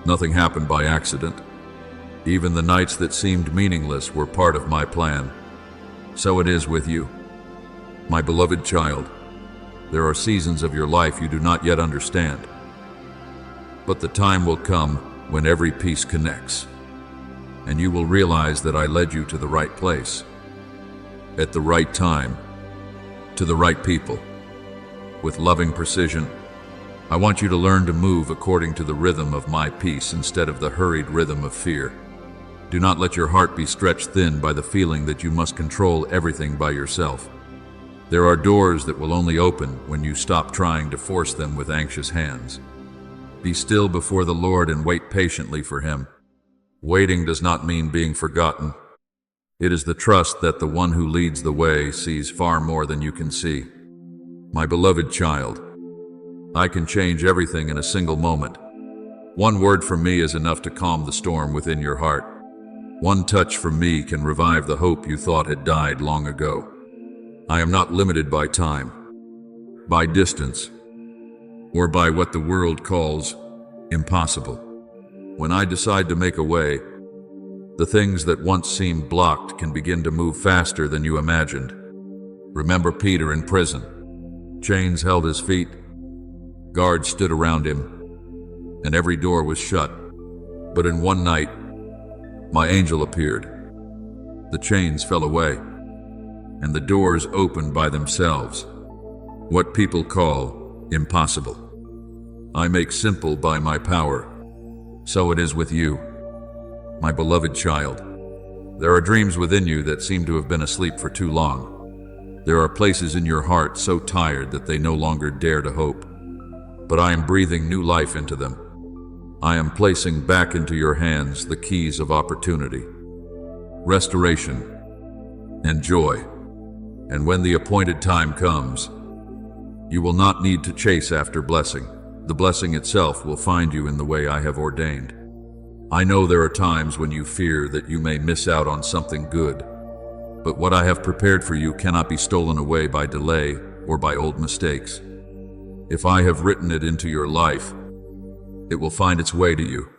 A: Nothing happened by accident. Even the nights that seemed meaningless were part of my plan. So it is with you, my beloved child. There are seasons of your life you do not yet understand, but the time will come when every piece connects, and you will realize that I led you to the right place, at the right time, to the right people. With loving precision, I want you to learn to move according to the rhythm of my peace instead of the hurried rhythm of fear. Do not let your heart be stretched thin by the feeling that you must control everything by yourself. There are doors that will only open when you stop trying to force them with anxious hands. Be still before the Lord and wait patiently for Him. Waiting does not mean being forgotten. It is the trust that the one who leads the way sees far more than you can see. My beloved child, I can change everything in a single moment. One word from me is enough to calm the storm within your heart. One touch from me can revive the hope you thought had died long ago. I am not limited by time, by distance, or by what the world calls impossible. When I decide to make a way, the things that once seemed blocked can begin to move faster than you imagined. Remember Peter in prison. Chains held his feet, guards stood around him, and every door was shut. But in one night, my angel appeared. The chains fell away, and the doors opened by themselves. What people call impossible, I make simple by my power. So it is with you, my beloved child. There are dreams within you that seem to have been asleep for too long. There are places in your heart so tired that they no longer dare to hope. But I am breathing new life into them. I am placing back into your hands the keys of opportunity, restoration, and joy. And when the appointed time comes, you will not need to chase after blessing. The blessing itself will find you in the way I have ordained. I know there are times when you fear that you may miss out on something good, but what I have prepared for you cannot be stolen away by delay or by old mistakes. If I have written it into your life, it will find its way to you.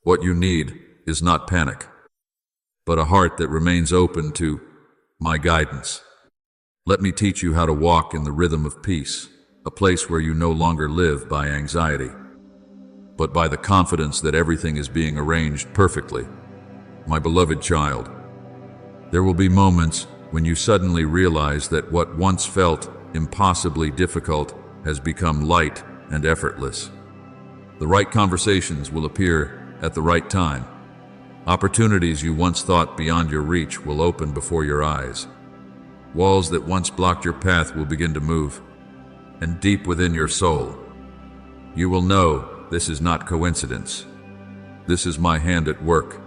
A: What you need is not panic, but a heart that remains open to my guidance. Let me teach you how to walk in the rhythm of peace, a place where you no longer live by anxiety, but by the confidence that everything is being arranged perfectly. My beloved child, There will be moments when you suddenly realize that what once felt impossibly difficult has become light and effortless. The right conversations will appear at the right time. Opportunities you once thought beyond your reach will open before your eyes. Walls that once blocked your path will begin to move, and deep within your soul, you will know this is not coincidence. This is my hand at work.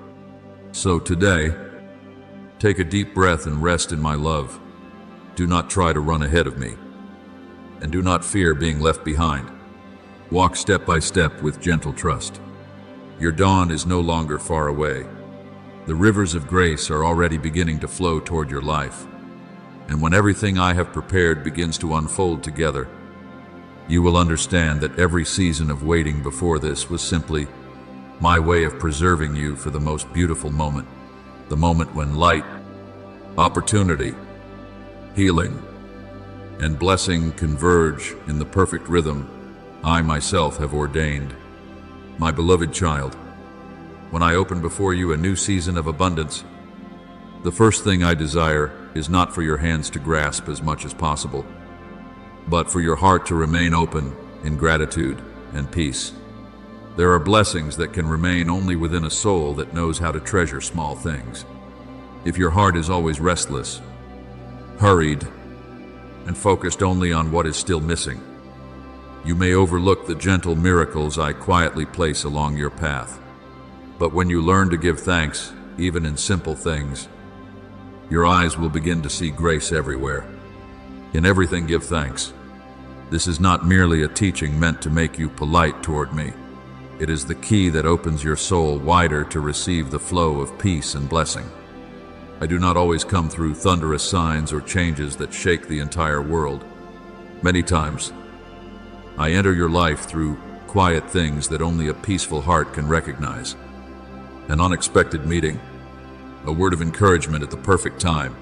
A: So today, take a deep breath and rest in my love. Do not try to run ahead of me, and do not fear being left behind. Walk step by step with gentle trust. Your dawn is no longer far away. The rivers of grace are already beginning to flow toward your life. And when everything I have prepared begins to unfold together, you will understand that every season of waiting before this was simply my way of preserving you for the most beautiful moment, the moment when light, opportunity, healing, and blessing converge in the perfect rhythm I myself have ordained. My beloved child, when I open before you a new season of abundance, the first thing I desire is not for your hands to grasp as much as possible, but for your heart to remain open in gratitude and peace. There are blessings that can remain only within a soul that knows how to treasure small things. If your heart is always restless, hurried, and focused only on what is still missing, you may overlook the gentle miracles I quietly place along your path. But when you learn to give thanks, even in simple things, your eyes will begin to see grace everywhere. In everything, give thanks. This is not merely a teaching meant to make you polite toward me. It is the key that opens your soul wider to receive the flow of peace and blessing. I do not always come through thunderous signs or changes that shake the entire world. Many times, I enter your life through quiet things that only a peaceful heart can recognize. An unexpected meeting, a word of encouragement at the perfect time,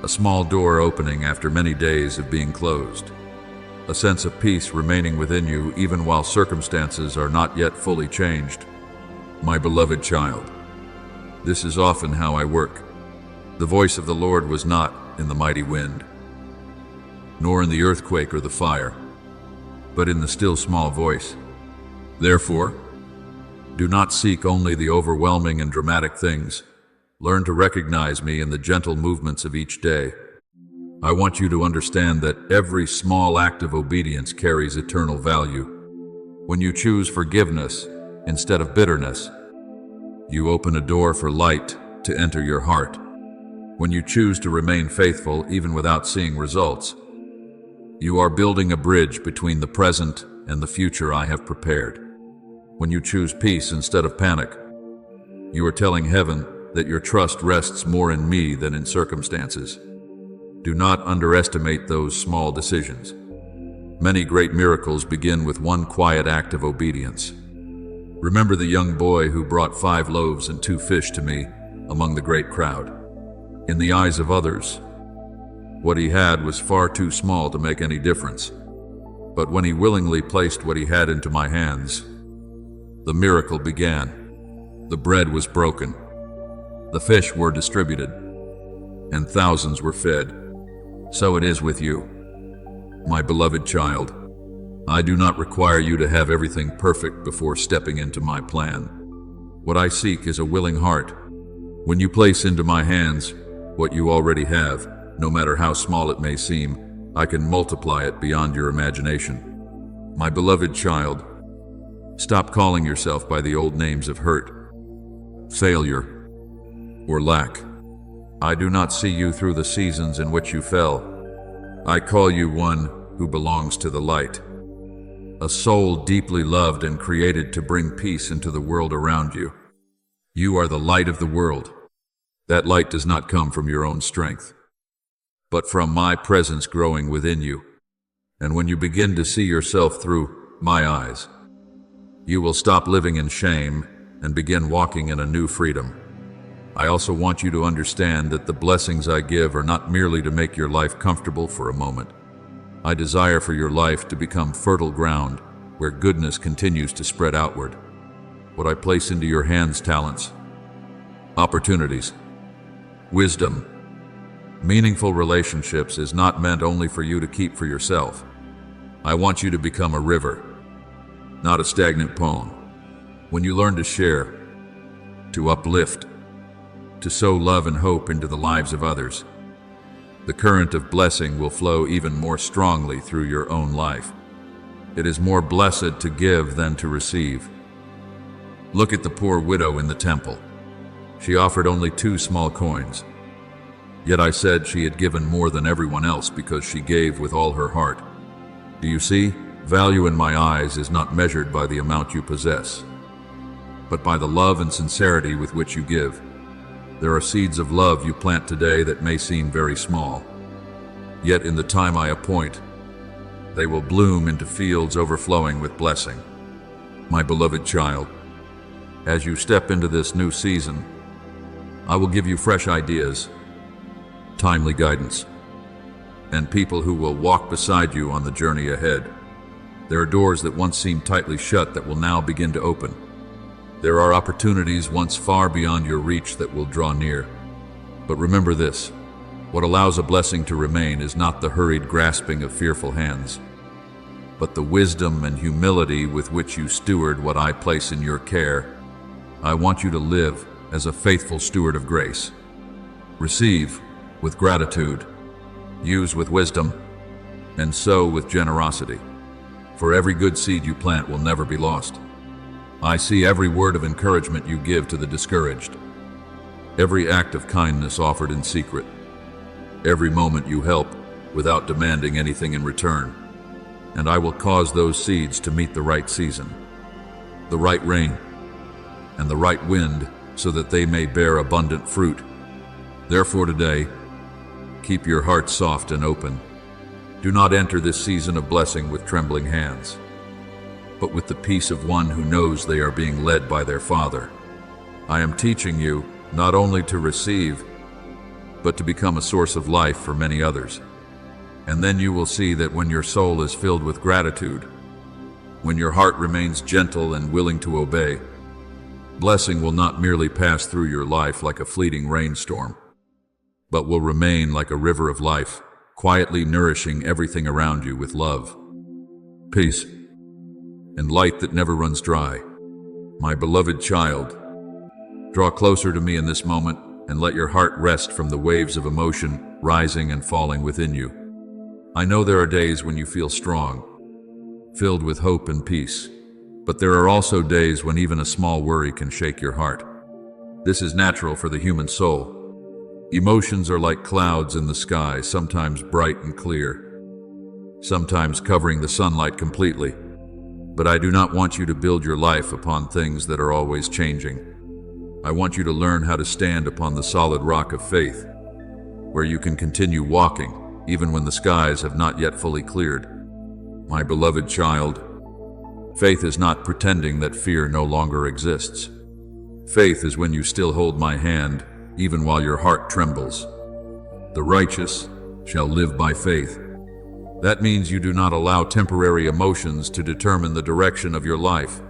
A: a small door opening after many days of being closed, a sense of peace remaining within you even while circumstances are not yet fully changed. My beloved child, this is often how I work. The voice of the Lord was not in the mighty wind, nor in the earthquake or the fire, but in the still small voice. Therefore, do not seek only the overwhelming and dramatic things. Learn to recognize me in the gentle movements of each day. I want you to understand that every small act of obedience carries eternal value. When you choose forgiveness instead of bitterness, you open a door for light to enter your heart. When you choose to remain faithful even without seeing results, you are building a bridge between the present and the future I have prepared. When you choose peace instead of panic, you are telling heaven that your trust rests more in me than in circumstances. Do not underestimate those small decisions. Many great miracles begin with one quiet act of obedience. Remember the young boy who brought 5 loaves and 2 fish to me among the great crowd. In the eyes of others, what he had was far too small to make any difference. But when he willingly placed what he had into my hands, the miracle began. The bread was broken, the fish were distributed, and thousands were fed. So it is with you, my beloved child. I do not require you to have everything perfect before stepping into my plan. What I seek is a willing heart. When you place into my hands what you already have, no matter how small it may seem, I can multiply it beyond your imagination. My beloved child, stop calling yourself by the old names of hurt, failure, or lack. I do not see you through the seasons in which you fell. I call you one who belongs to the light, a soul deeply loved and created to bring peace into the world around you. You are the light of the world. That light does not come from your own strength, but from my presence growing within you. And when you begin to see yourself through my eyes, you will stop living in shame and begin walking in a new freedom. I also want you to understand that the blessings I give are not merely to make your life comfortable for a moment. I desire for your life to become fertile ground where goodness continues to spread outward. What I place into your hands, talents, opportunities, Wisdom. Meaningful relationships is not meant only for you to keep for yourself. I want you to become a river, not a stagnant pond. When you learn to share, to uplift, to sow love and hope into the lives of others, the current of blessing will flow even more strongly through your own life. It is more blessed to give than to receive. Look at the poor widow in the temple. She offered only 2 small coins. Yet I said she had given more than everyone else because she gave with all her heart. Do you see? Value in my eyes is not measured by the amount you possess, but by the love and sincerity with which you give. There are seeds of love you plant today that may seem very small. Yet in the time I appoint, they will bloom into fields overflowing with blessing. My beloved child, as you step into this new season, I will give you fresh ideas, timely guidance, and people who will walk beside you on the journey ahead. There are doors that once seemed tightly shut that will now begin to open. There are opportunities once far beyond your reach that will draw near. But remember this, what allows a blessing to remain is not the hurried grasping of fearful hands, but the wisdom and humility with which you steward what I place in your care. I want you to live as a faithful steward of grace. Receive with gratitude, use with wisdom, and sow with generosity. For every good seed you plant will never be lost. I see every word of encouragement you give to the discouraged, every act of kindness offered in secret, every moment you help without demanding anything in return. And I will cause those seeds to meet the right season, the right rain, and the right wind, so that they may bear abundant fruit. Therefore today, keep your heart soft and open. Do not enter this season of blessing with trembling hands, but with the peace of one who knows they are being led by their Father. I am teaching you not only to receive, but to become a source of life for many others. And then you will see that when your soul is filled with gratitude, when your heart remains gentle and willing to obey, blessing will not merely pass through your life like a fleeting rainstorm, but will remain like a river of life, quietly nourishing everything around you with love, peace, and light that never runs dry. My beloved child, draw closer to me in this moment and let your heart rest from the waves of emotion rising and falling within you. I know there are days when you feel strong, filled with hope and peace, but there are also days when even a small worry can shake your heart. This is natural for the human soul. Emotions are like clouds in the sky, sometimes bright and clear, sometimes covering the sunlight completely. But I do not want you to build your life upon things that are always changing. I want you to learn how to stand upon the solid rock of faith, where you can continue walking even when the skies have not yet fully cleared. My beloved child, faith is not pretending that fear no longer exists. Faith is when you still hold my hand, even while your heart trembles. The righteous shall live by faith. That means you do not allow temporary emotions to determine the direction of your life.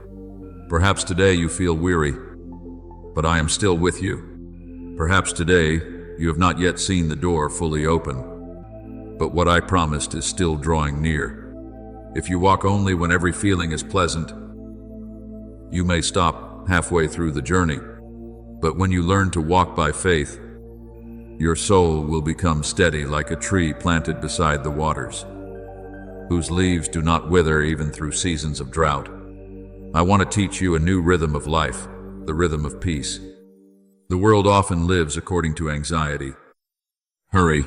A: Perhaps today you feel weary, but I am still with you. Perhaps today you have not yet seen the door fully open, but what I promised is still drawing near. If you walk only when every feeling is pleasant, you may stop halfway through the journey. But when you learn to walk by faith, your soul will become steady like a tree planted beside the waters, whose leaves do not wither even through seasons of drought. I want to teach you a new rhythm of life, the rhythm of peace. The world often lives according to anxiety, hurry,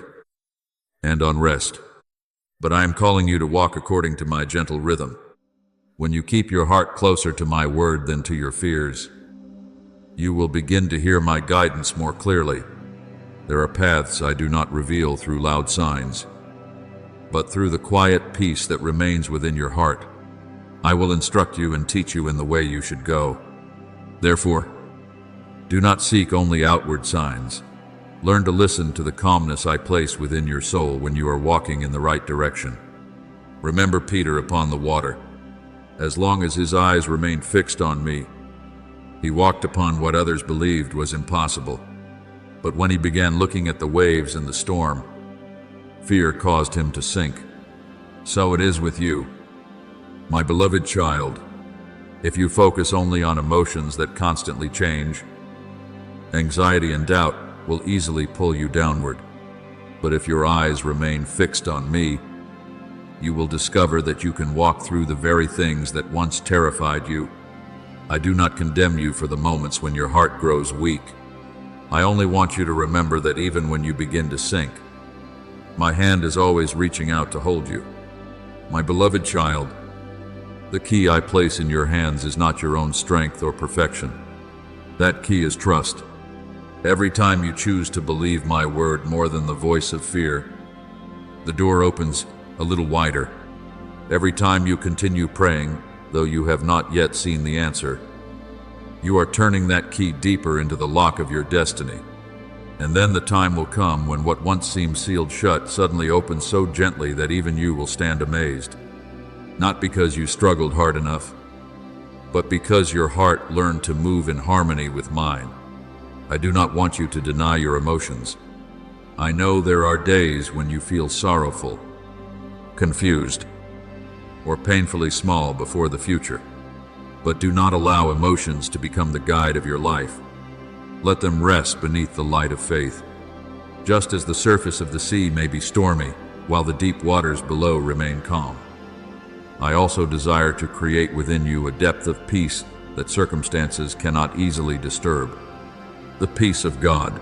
A: and unrest. But I am calling you to walk according to my gentle rhythm. When you keep your heart closer to my word than to your fears, you will begin to hear my guidance more clearly. There are paths I do not reveal through loud signs, but through the quiet peace that remains within your heart. I will instruct you and teach you in the way you should go. Therefore, do not seek only outward signs. Learn to listen to the calmness I place within your soul when you are walking in the right direction. Remember Peter upon the water. As long as his eyes remained fixed on me, he walked upon what others believed was impossible. But when he began looking at the waves and the storm, fear caused him to sink. So it is with you, my beloved child. If you focus only on emotions that constantly change, anxiety and doubt will easily pull you downward. But if your eyes remain fixed on me, you will discover that you can walk through the very things that once terrified you. I do not condemn you for the moments when your heart grows weak. I only want you to remember that even when you begin to sink, my hand is always reaching out to hold you. My beloved child, the key I place in your hands is not your own strength or perfection. That key is trust. Every time you choose to believe my word more than the voice of fear, the door opens a little wider. Every time you continue praying, though you have not yet seen the answer, you are turning that key deeper into the lock of your destiny. And then the time will come when what once seemed sealed shut suddenly opens so gently that even you will stand amazed. Not because you struggled hard enough, but because your heart learned to move in harmony with mine. I do not want you to deny your emotions. I know there are days when you feel sorrowful, confused, or painfully small before the future. But do not allow emotions to become the guide of your life. Let them rest beneath the light of faith. Just as the surface of the sea may be stormy, while the deep waters below remain calm, I also desire to create within you a depth of peace that circumstances cannot easily disturb. The peace of God,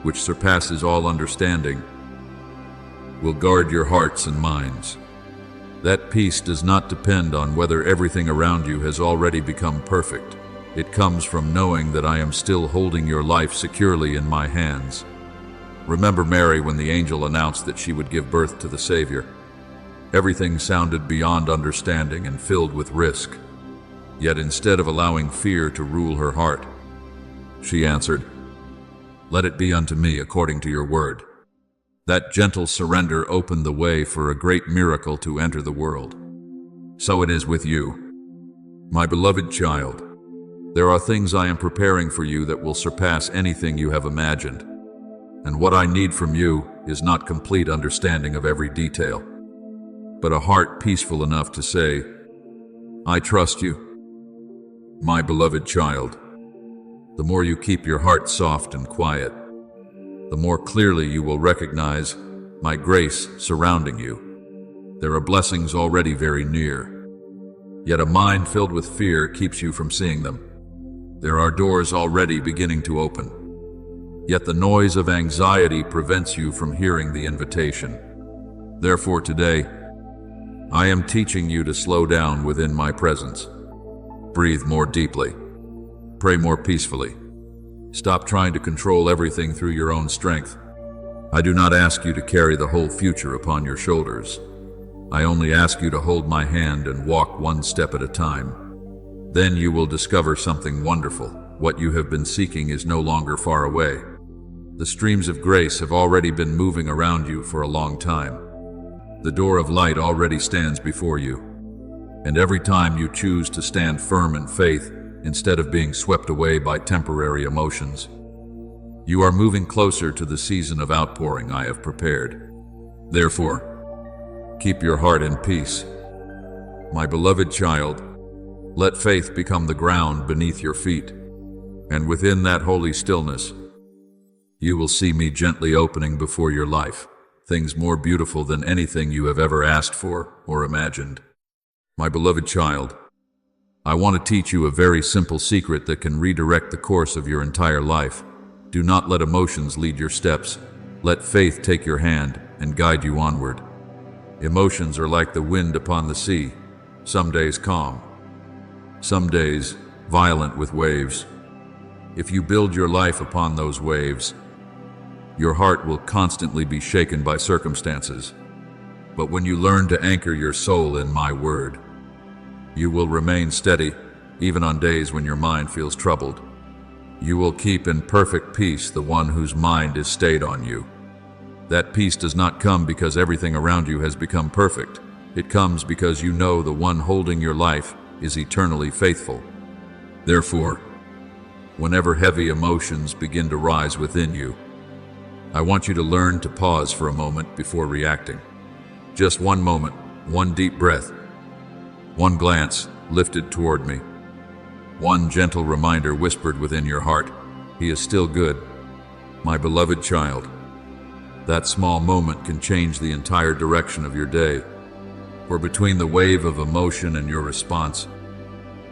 A: which surpasses all understanding, will guard your hearts and minds. That peace does not depend on whether everything around you has already become perfect. It comes from knowing that I am still holding your life securely in my hands. Remember Mary when the angel announced that she would give birth to the Savior. Everything sounded beyond understanding and filled with risk. Yet instead of allowing fear to rule her heart, she answered, "Let it be unto me according to your word." That gentle surrender opened the way for a great miracle to enter the world. So it is with you, my beloved child. There are things I am preparing for you that will surpass anything you have imagined. And what I need from you is not complete understanding of every detail, but a heart peaceful enough to say, "I trust you, my beloved child." The more you keep your heart soft and quiet, the more clearly you will recognize my grace surrounding you. There are blessings already very near, yet a mind filled with fear keeps you from seeing them. There are doors already beginning to open, yet the noise of anxiety prevents you from hearing the invitation. Therefore today, I am teaching you to slow down within my presence. Breathe more deeply. Pray more peacefully. Stop trying to control everything through your own strength. I do not ask you to carry the whole future upon your shoulders. I only ask you to hold my hand and walk one step at a time. Then you will discover something wonderful. What you have been seeking is no longer far away. The streams of grace have already been moving around you for a long time. The door of light already stands before you. And every time you choose to stand firm in faith, instead of being swept away by temporary emotions, you are moving closer to the season of outpouring I have prepared. Therefore, keep your heart in peace. My beloved child, let faith become the ground beneath your feet, and within that holy stillness, you will see me gently opening before your life things more beautiful than anything you have ever asked for or imagined. My beloved child, I want to teach you a very simple secret that can redirect the course of your entire life. Do not let emotions lead your steps. Let faith take your hand and guide you onward. Emotions are like the wind upon the sea, some days calm, some days violent with waves. If you build your life upon those waves, your heart will constantly be shaken by circumstances. But when you learn to anchor your soul in my word, you will remain steady, even on days when your mind feels troubled. You will keep in perfect peace the one whose mind is stayed on you. That peace does not come because everything around you has become perfect. It comes because you know the one holding your life is eternally faithful. Therefore, Whenever heavy emotions begin to rise within you, I want you to learn to pause for a moment before reacting. Just one moment, one deep breath, one glance lifted toward me, one gentle reminder whispered within your heart, "He is still good, my beloved child." That small moment can change the entire direction of your day. For between the wave of emotion and your response,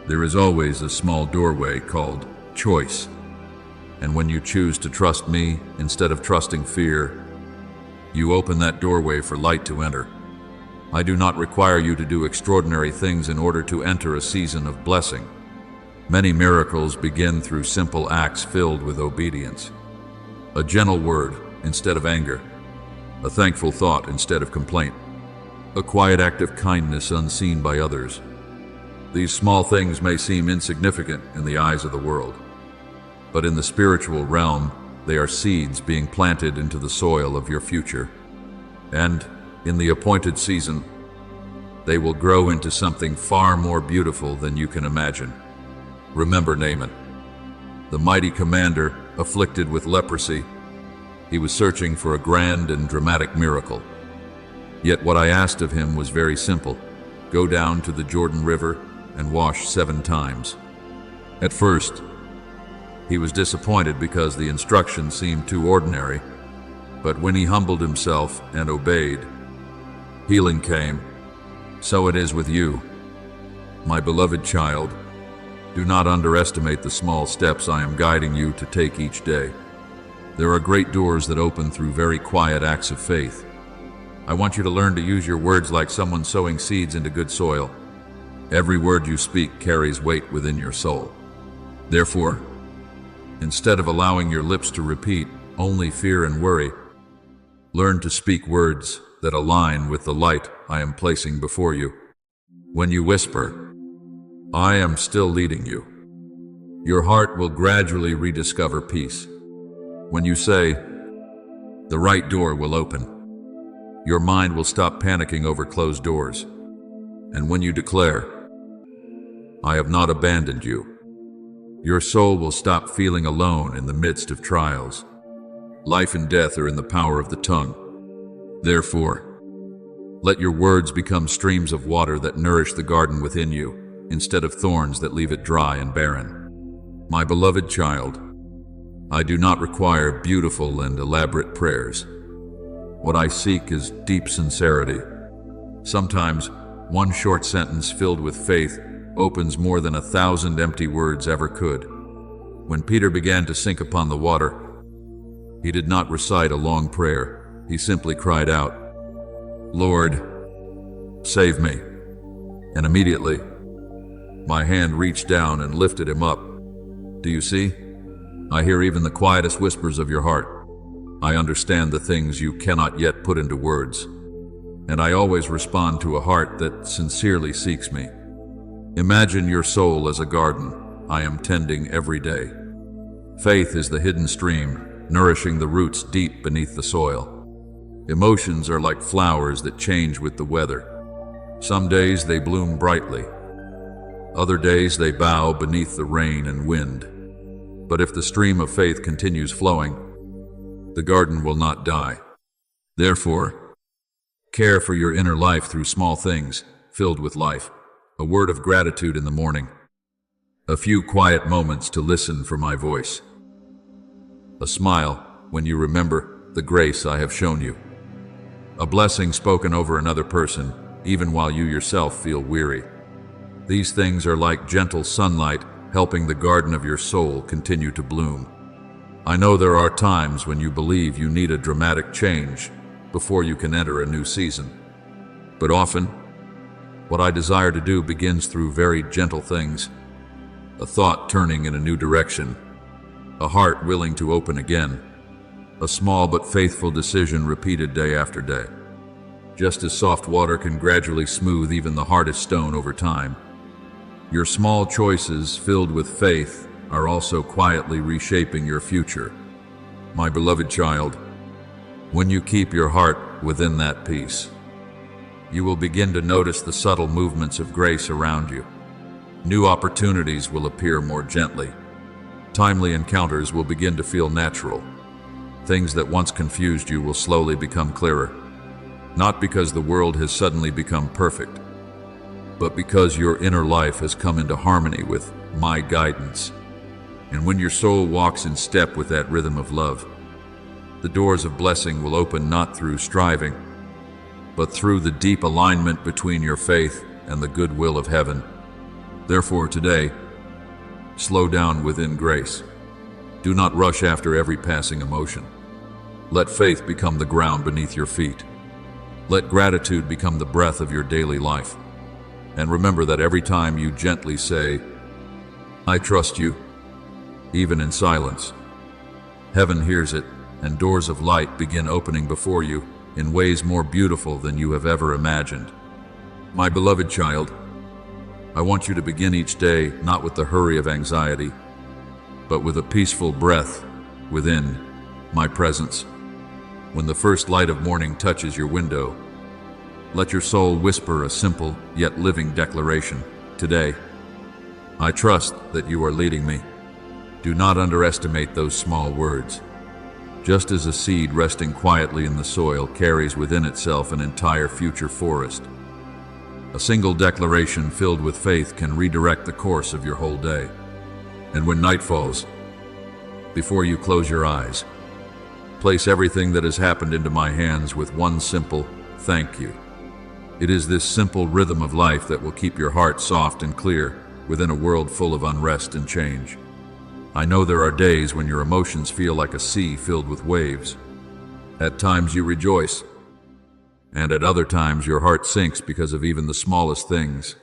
A: there is always a small doorway called choice. And when you choose to trust me instead of trusting fear, you open that doorway for light to enter. I do not require you to do extraordinary things in order to enter a season of blessing. Many miracles begin through simple acts filled with obedience. A gentle word instead of anger, a thankful thought instead of complaint, a quiet act of kindness unseen by others. These small things may seem insignificant in the eyes of the world, but in the spiritual realm, they are seeds being planted into the soil of your future. And in the appointed season, they will grow into something far more beautiful than you can imagine. Remember Naaman, the mighty commander afflicted with leprosy. He was searching for a grand and dramatic miracle. Yet what I asked of him was very simple. Go down to the Jordan River and wash 7 times. At first, he was disappointed because the instructions seemed too ordinary, but when he humbled himself and obeyed, healing came. So it is with you, my beloved child. Do not underestimate the small steps I am guiding you to take each day. There are great doors that open through very quiet acts of faith. I want you to learn to use your words like someone sowing seeds into good soil. Every word you speak carries weight within your soul. Therefore, instead of allowing your lips to repeat only fear and worry, learn to speak words that align with the light I am placing before you. When you whisper, "I am still leading you," your heart will gradually rediscover peace. When you say, "The right door will open," your mind will stop panicking over closed doors. And when you declare, "I have not abandoned you," your soul will stop feeling alone in the midst of trials. Life and death are in the power of the tongue. Therefore, let your words become streams of water that nourish the garden within you, instead of thorns that leave it dry and barren. My beloved child, I do not require beautiful and elaborate prayers. What I seek is deep sincerity. Sometimes, one short sentence filled with faith opens more than 1,000 empty words ever could. When Peter began to sink upon the water, he did not recite a long prayer. He simply cried out, "Lord, save me." And immediately, my hand reached down and lifted him up. Do you see? I hear even the quietest whispers of your heart. I understand the things you cannot yet put into words. And I always respond to a heart that sincerely seeks me. Imagine your soul as a garden I am tending every day. Faith is the hidden stream, nourishing the roots deep beneath the soil. Emotions are like flowers that change with the weather. Some days they bloom brightly. Other days they bow beneath the rain and wind. But if the stream of faith continues flowing, the garden will not die. Therefore, care for your inner life through small things filled with life. A word of gratitude in the morning. A few quiet moments to listen for my voice. A smile when you remember the grace I have shown you. A blessing spoken over another person, even while you yourself feel weary. These things are like gentle sunlight, helping the garden of your soul continue to bloom. I know there are times when you believe you need a dramatic change before you can enter a new season. But often, what I desire to do begins through very gentle things. A thought turning in a new direction. A heart willing to open again. A small but faithful decision repeated day after day. Just as soft water can gradually smooth even the hardest stone over time, your small choices filled with faith are also quietly reshaping your future. My beloved child, when you keep your heart within that peace, you will begin to notice the subtle movements of grace around you. New opportunities will appear more gently. Timely encounters will begin to feel natural. Things that once confused you will slowly become clearer. Not because the world has suddenly become perfect, but because your inner life has come into harmony with my guidance. And when your soul walks in step with that rhythm of love, the doors of blessing will open not through striving, but through the deep alignment between your faith and the goodwill of heaven. Therefore today, slow down within grace. Do not rush after every passing emotion. Let faith become the ground beneath your feet. Let gratitude become the breath of your daily life. And remember that every time you gently say, I trust you, even in silence, heaven hears it, and doors of light begin opening before you in ways more beautiful than you have ever imagined. My beloved child, I want you to begin each day not with the hurry of anxiety, but with a peaceful breath within my presence. When the first light of morning touches your window, let your soul whisper a simple yet living declaration. Today, I trust that you are leading me. Do not underestimate those small words. Just as a seed resting quietly in the soil carries within itself an entire future forest, a single declaration filled with faith can redirect the course of your whole day. And when night falls, before you close your eyes, place everything that has happened into my hands with one simple thank you. It is this simple rhythm of life that will keep your heart soft and clear within a world full of unrest and change. I know there are days when your emotions feel like a sea filled with waves. At times you rejoice, and at other times your heart sinks because of even the smallest things.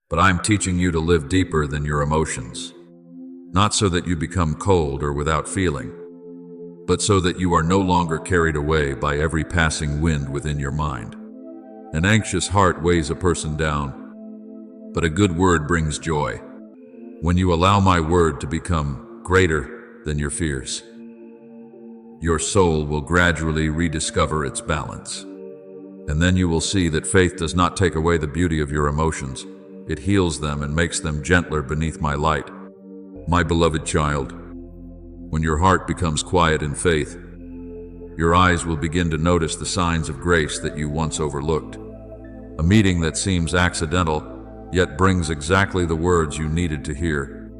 A: But I'm teaching you to live deeper than your emotions. Not so that you become cold or without feeling, but so that you are no longer carried away by every passing wind within your mind. An anxious heart weighs a person down, but a good word brings joy. When you allow my word to become greater than your fears, your soul will gradually rediscover its balance. And then you will see that faith does not take away the beauty of your emotions. It heals them and makes them gentler beneath my light. My beloved child, when your heart becomes quiet in faith, your eyes will begin to notice the signs of grace that you once overlooked. A meeting that seems accidental, yet brings exactly the words you needed to hear.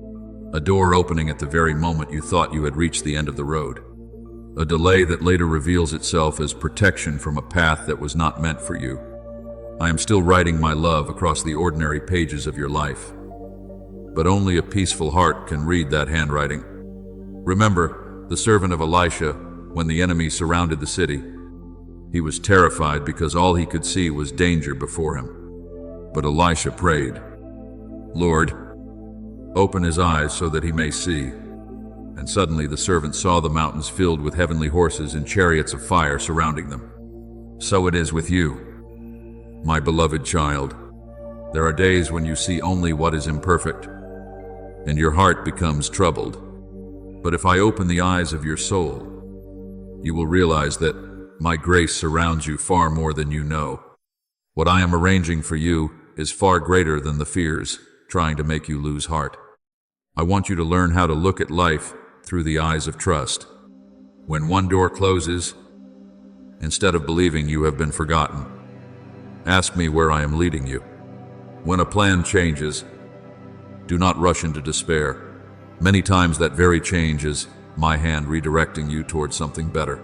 A: A door opening at the very moment you thought you had reached the end of the road. A delay that later reveals itself as protection from a path that was not meant for you. I am still writing my love across the ordinary pages of your life. But only a peaceful heart can read that handwriting. Remember the servant of Elisha when the enemy surrounded the city. He was terrified because all he could see was danger before him. But Elisha prayed, Lord, open his eyes so that he may see. And suddenly the servant saw the mountains filled with heavenly horses and chariots of fire surrounding them. So it is with you, my beloved child. There are days when you see only what is imperfect, and your heart becomes troubled. But if I open the eyes of your soul, you will realize that my grace surrounds you far more than you know. What I am arranging for you is far greater than the fears trying to make you lose heart. I want you to learn how to look at life through the eyes of trust. When one door closes, instead of believing you have been forgotten, ask me where I am leading you. When a plan changes, do not rush into despair. Many times that very change is my hand redirecting you towards something better.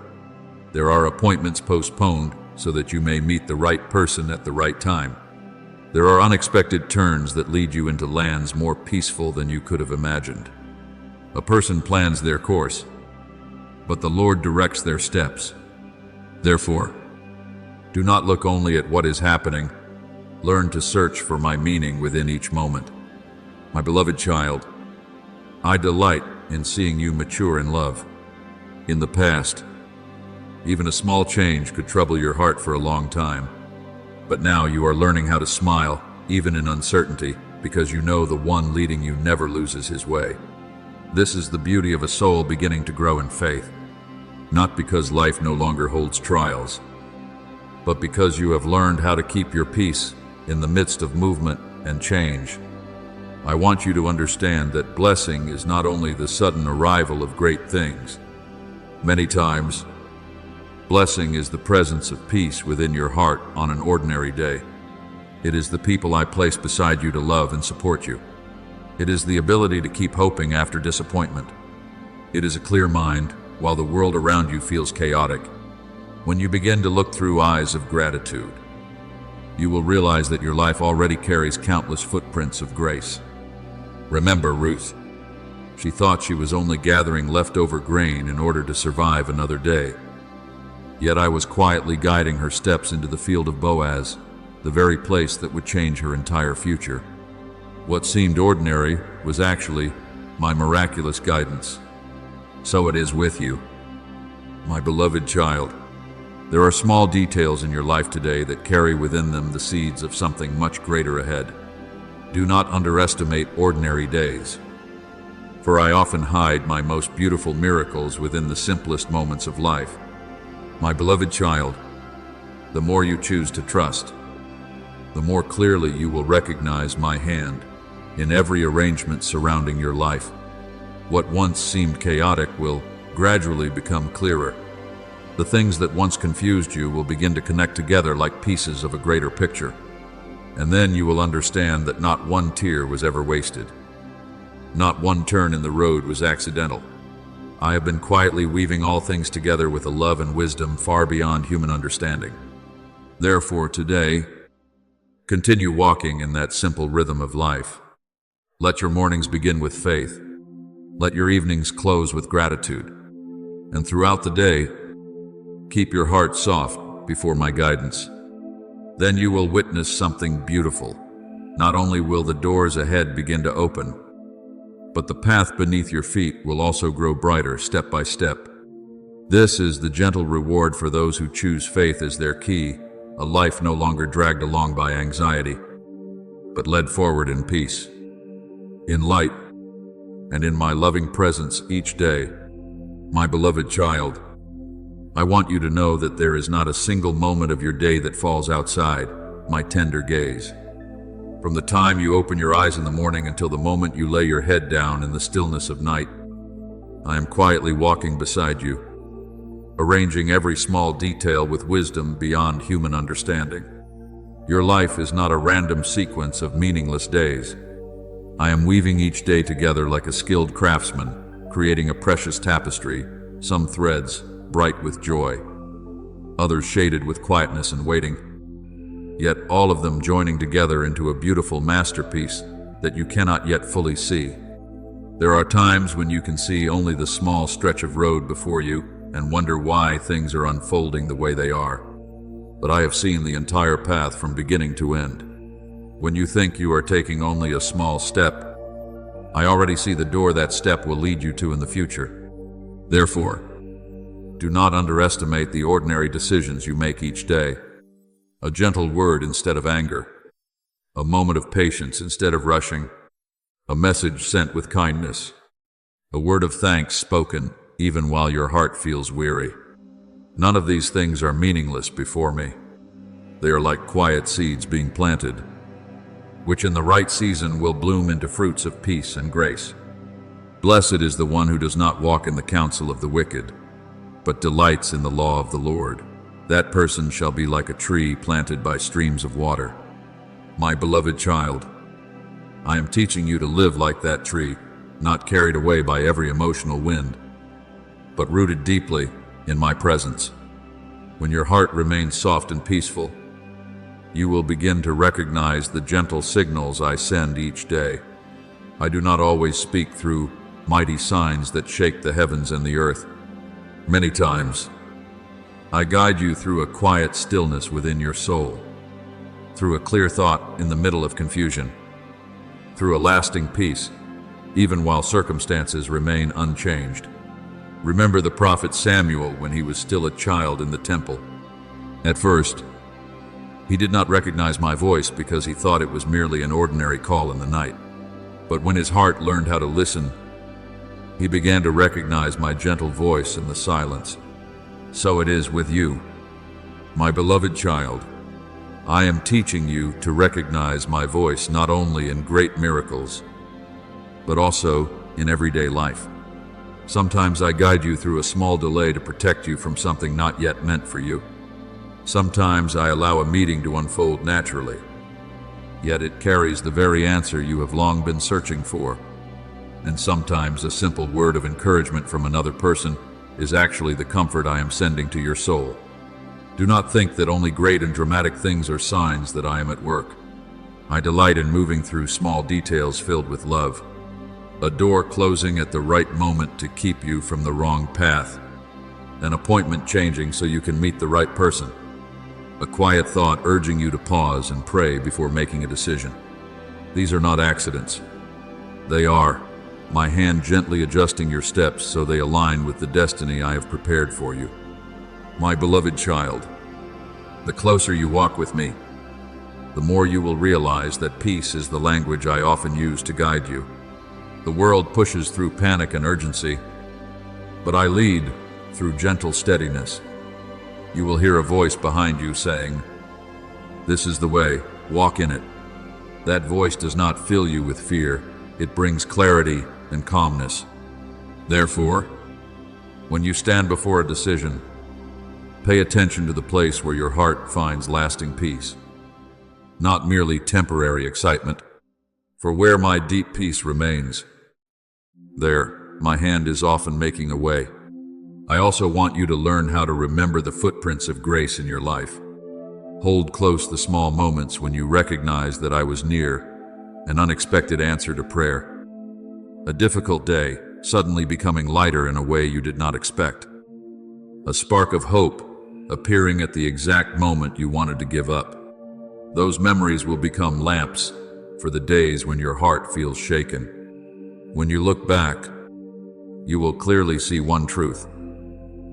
A: There are appointments postponed so that you may meet the right person at the right time. There are unexpected turns that lead you into lands more peaceful than you could have imagined. A person plans their course, but the Lord directs their steps. Therefore, do not look only at what is happening. Learn to search for my meaning within each moment. My beloved child, I delight in seeing you mature in love. In the past, even a small change could trouble your heart for a long time. But now you are learning how to smile, even in uncertainty, because you know the one leading you never loses his way. This is the beauty of a soul beginning to grow in faith, not because life no longer holds trials, but because you have learned how to keep your peace in the midst of movement and change. I want you to understand that blessing is not only the sudden arrival of great things. Many times, blessing is the presence of peace within your heart on an ordinary day. It is the people I place beside you to love and support you. It is the ability to keep hoping after disappointment. It is a clear mind while the world around you feels chaotic. When you begin to look through eyes of gratitude, you will realize that your life already carries countless footprints of grace. Remember Ruth. She thought she was only gathering leftover grain in order to survive another day. Yet I was quietly guiding her steps into the field of Boaz, the very place that would change her entire future. What seemed ordinary was actually my miraculous guidance. So it is with you, my beloved child. There are small details in your life today that carry within them the seeds of something much greater ahead. Do not underestimate ordinary days, for I often hide my most beautiful miracles within the simplest moments of life. My beloved child, the more you choose to trust, the more clearly you will recognize my hand in every arrangement surrounding your life. What once seemed chaotic will gradually become clearer. The things that once confused you will begin to connect together like pieces of a greater picture. And then you will understand that not one tear was ever wasted. Not one turn in the road was accidental. I have been quietly weaving all things together with a love and wisdom far beyond human understanding. Therefore, today, continue walking in that simple rhythm of life. Let your mornings begin with faith. Let your evenings close with gratitude. And throughout the day, keep your heart soft before my guidance. Then you will witness something beautiful. Not only will the doors ahead begin to open, but the path beneath your feet will also grow brighter step by step. This is the gentle reward for those who choose faith as their key, a life no longer dragged along by anxiety, but led forward in peace, in light, and in my loving presence each day. My beloved child, I want you to know that there is not a single moment of your day that falls outside my tender gaze. From the time you open your eyes in the morning until the moment you lay your head down in the stillness of night, I am quietly walking beside you, arranging every small detail with wisdom beyond human understanding. Your life is not a random sequence of meaningless days. I am weaving each day together like a skilled craftsman, creating a precious tapestry, some threads bright with joy, others shaded with quietness and waiting, yet all of them joining together into a beautiful masterpiece that you cannot yet fully see. There are times when you can see only the small stretch of road before you and wonder why things are unfolding the way they are. But I have seen the entire path from beginning to end. When you think you are taking only a small step, I already see the door that step will lead you to in the future. Therefore, do not underestimate the ordinary decisions you make each day. A gentle word instead of anger, a moment of patience instead of rushing, a message sent with kindness, a word of thanks spoken even while your heart feels weary. None of these things are meaningless before me. They are like quiet seeds being planted, which in the right season will bloom into fruits of peace and grace. Blessed is the one who does not walk in the counsel of the wicked, but delights in the law of the Lord. That person shall be like a tree planted by streams of water. My beloved child, I am teaching you to live like that tree, not carried away by every emotional wind, but rooted deeply in my presence. When your heart remains soft and peaceful, you will begin to recognize the gentle signals I send each day. I do not always speak through mighty signs that shake the heavens and the earth. Many times, I guide you through a quiet stillness within your soul, through a clear thought in the middle of confusion, through a lasting peace, even while circumstances remain unchanged. Remember the prophet Samuel when he was still a child in the temple. At first, he did not recognize my voice because he thought it was merely an ordinary call in the night. But when his heart learned how to listen, he began to recognize my gentle voice in the silence. So it is with you, my beloved child. I am teaching you to recognize my voice not only in great miracles, but also in everyday life. Sometimes I guide you through a small delay to protect you from something not yet meant for you. Sometimes I allow a meeting to unfold naturally, yet it carries the very answer you have long been searching for. And sometimes a simple word of encouragement from another person is actually the comfort I am sending to your soul. Do not think that only great and dramatic things are signs that I am at work. I delight in moving through small details filled with love. A door closing at the right moment to keep you from the wrong path. An appointment changing so you can meet the right person. A quiet thought urging you to pause and pray before making a decision. These are not accidents. They are my hand gently adjusting your steps so they align with the destiny I have prepared for you. My beloved child, the closer you walk with me, the more you will realize that peace is the language I often use to guide you. The world pushes through panic and urgency, but I lead through gentle steadiness. You will hear a voice behind you saying, "This is the way, walk in it." That voice does not fill you with fear, it brings clarity and calmness. Therefore, when you stand before a decision, pay attention to the place where your heart finds lasting peace, not merely temporary excitement. For where my deep peace remains, there my hand is often making a way. I also want you to learn how to remember the footprints of grace in your life. Hold close the small moments when you recognize that I was near, an unexpected answer to prayer. A difficult day suddenly becoming lighter in a way you did not expect. A spark of hope appearing at the exact moment you wanted to give up. Those memories will become lamps for the days when your heart feels shaken. When you look back, you will clearly see one truth.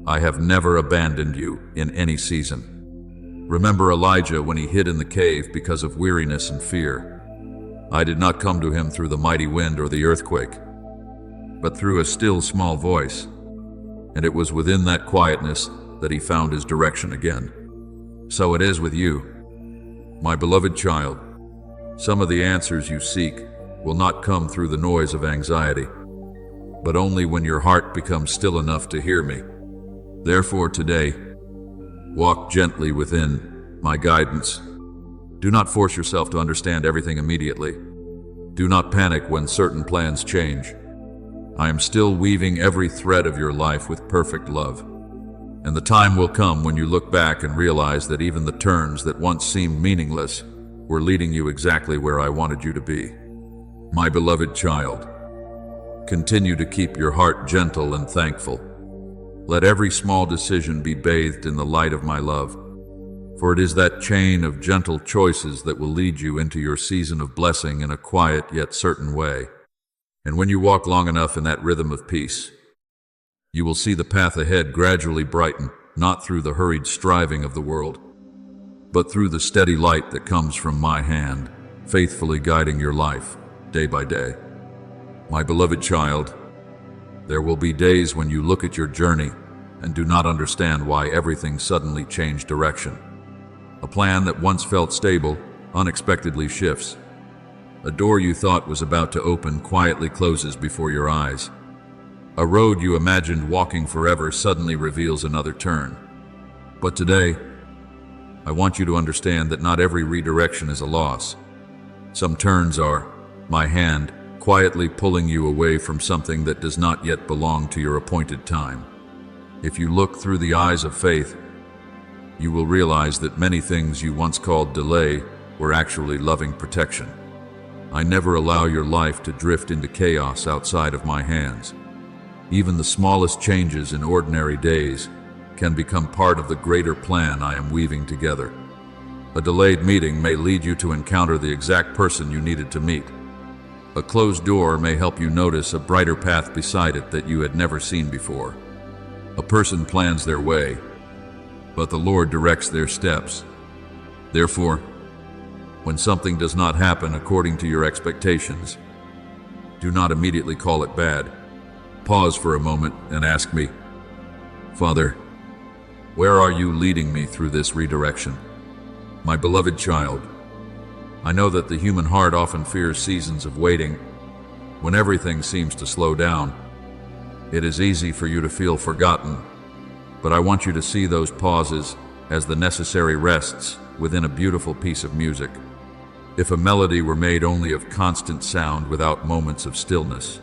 A: I have never abandoned you in any season. Remember Elijah when he hid in the cave because of weariness and fear. I did not come to him through the mighty wind or the earthquake, but through a still small voice. And it was within that quietness that he found his direction again. So it is with you, my beloved child. Some of the answers you seek will not come through the noise of anxiety, but only when your heart becomes still enough to hear me. Therefore today, walk gently within my guidance. Do not force yourself to understand everything immediately. Do not panic when certain plans change. I am still weaving every thread of your life with perfect love. And the time will come when you look back and realize that even the turns that once seemed meaningless were leading you exactly where I wanted you to be. My beloved child, continue to keep your heart gentle and thankful. Let every small decision be bathed in the light of my love, for it is that chain of gentle choices that will lead you into your season of blessing in a quiet yet certain way. And when you walk long enough in that rhythm of peace, you will see the path ahead gradually brighten, not through the hurried striving of the world, but through the steady light that comes from my hand, faithfully guiding your life day by day. My beloved child, there will be days when you look at your journey and do not understand why everything suddenly changed direction. A plan that once felt stable unexpectedly shifts. A door you thought was about to open quietly closes before your eyes. A road you imagined walking forever suddenly reveals another turn. But today, I want you to understand that not every redirection is a loss. Some turns are my hand quietly pulling you away from something that does not yet belong to your appointed time. If you look through the eyes of faith, you will realize that many things you once called delay were actually loving protection. I never allow your life to drift into chaos outside of my hands. Even the smallest changes in ordinary days can become part of the greater plan I am weaving together. A delayed meeting may lead you to encounter the exact person you needed to meet. A closed door may help you notice a brighter path beside it that you had never seen before. A person plans their way, but the Lord directs their steps. Therefore, when something does not happen according to your expectations, do not immediately call it bad. Pause for a moment and ask me, Father, where are you leading me through this redirection? My beloved child, I know that the human heart often fears seasons of waiting, When everything seems to slow down, it is easy for you to feel forgotten, but I want you to see those pauses as the necessary rests within a beautiful piece of music. If a melody were made only of constant sound without moments of stillness,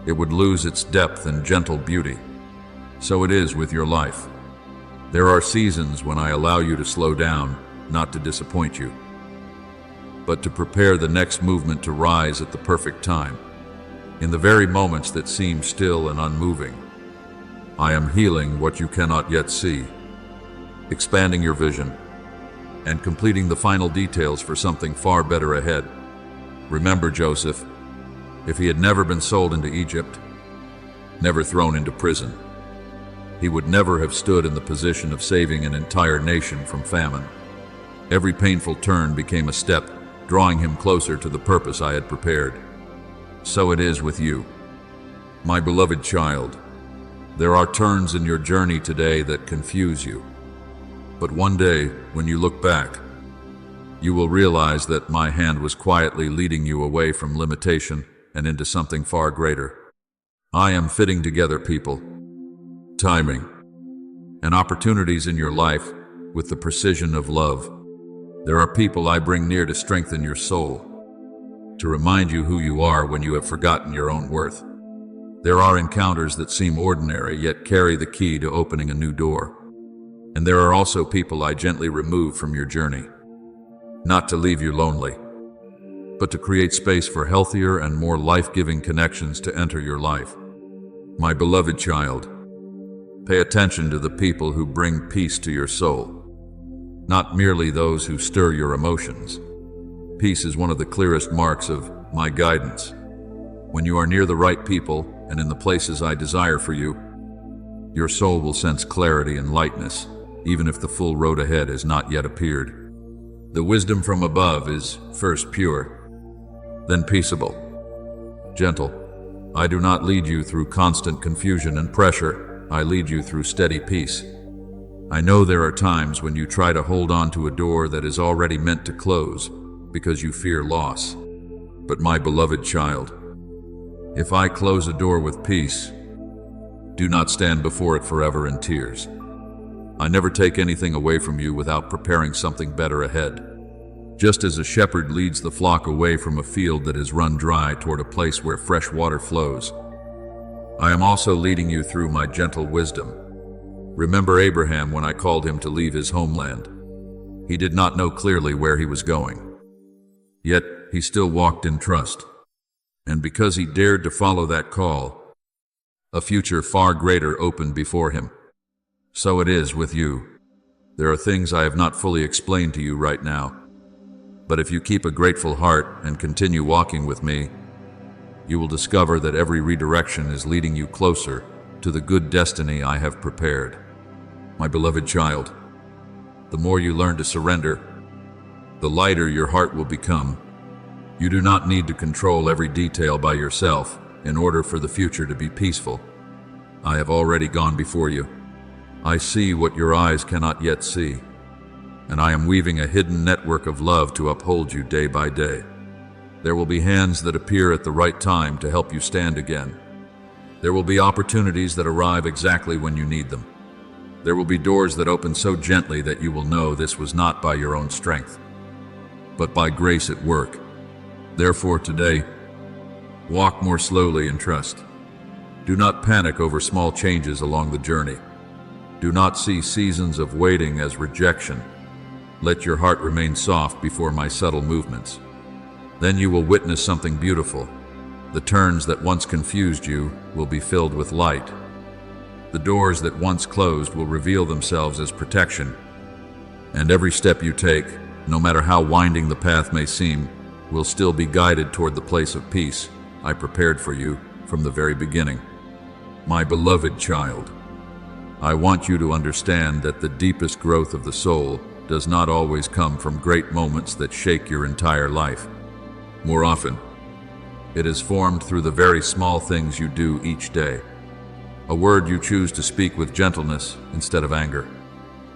A: it would lose its depth and gentle beauty. So it is with your life. There are seasons when I allow you to slow down, not to disappoint you, but to prepare the next movement to rise at the perfect time. In the very moments that seem still and unmoving, I am healing what you cannot yet see, expanding your vision, and completing the final details for something far better ahead. Remember Joseph, if he had never been sold into Egypt, never thrown into prison, he would never have stood in the position of saving an entire nation from famine. Every painful turn became a step, drawing him closer to the purpose I had prepared. So it is with you, my beloved child. There are turns in your journey today that confuse you. But one day, when you look back, you will realize that my hand was quietly leading you away from limitation and into something far greater. I am fitting together people, timing, and opportunities in your life with the precision of love. There are people I bring near to strengthen your soul, to remind you who you are when you have forgotten your own worth. There are encounters that seem ordinary yet carry the key to opening a new door. And there are also people I gently remove from your journey, not to leave you lonely, but to create space for healthier and more life-giving connections to enter your life. My beloved child, pay attention to the people who bring peace to your soul, not merely those who stir your emotions. Peace is one of the clearest marks of my guidance. When you are near the right people and in the places I desire for you, your soul will sense clarity and lightness, even if the full road ahead has not yet appeared. The wisdom from above is first pure, then peaceable, gentle. I do not lead you through constant confusion and pressure. I lead you through steady peace. I know there are times when you try to hold on to a door that is already meant to close because you fear loss. But my beloved child, if I close a door with peace, do not stand before it forever in tears. I never take anything away from you without preparing something better ahead. Just as a shepherd leads the flock away from a field that has run dry toward a place where fresh water flows, I am also leading you through my gentle wisdom. Remember Abraham when I called him to leave his homeland. He did not know clearly where he was going, yet he still walked in trust. And because he dared to follow that call, a future far greater opened before him. So it is with you. There are things I have not fully explained to you right now, but if you keep a grateful heart and continue walking with me, you will discover that every redirection is leading you closer to the good destiny I have prepared. My beloved child, the more you learn to surrender, the lighter your heart will become. You do not need to control every detail by yourself in order for the future to be peaceful. I have already gone before you. I see what your eyes cannot yet see, and I am weaving a hidden network of love to uphold you day by day. There will be hands that appear at the right time to help you stand again. There will be opportunities that arrive exactly when you need them. There will be doors that open so gently that you will know this was not by your own strength, but by grace at work. Therefore today, walk more slowly and trust. Do not panic over small changes along the journey. Do not see seasons of waiting as rejection. Let your heart remain soft before my subtle movements. Then you will witness something beautiful. The turns that once confused you will be filled with light. The doors that once closed will reveal themselves as protection. And every step you take, no matter how winding the path may seem, will still be guided toward the place of peace I prepared for you from the very beginning. My beloved child, I want you to understand that the deepest growth of the soul does not always come from great moments that shake your entire life. More often, it is formed through the very small things you do each day. A word you choose to speak with gentleness instead of anger.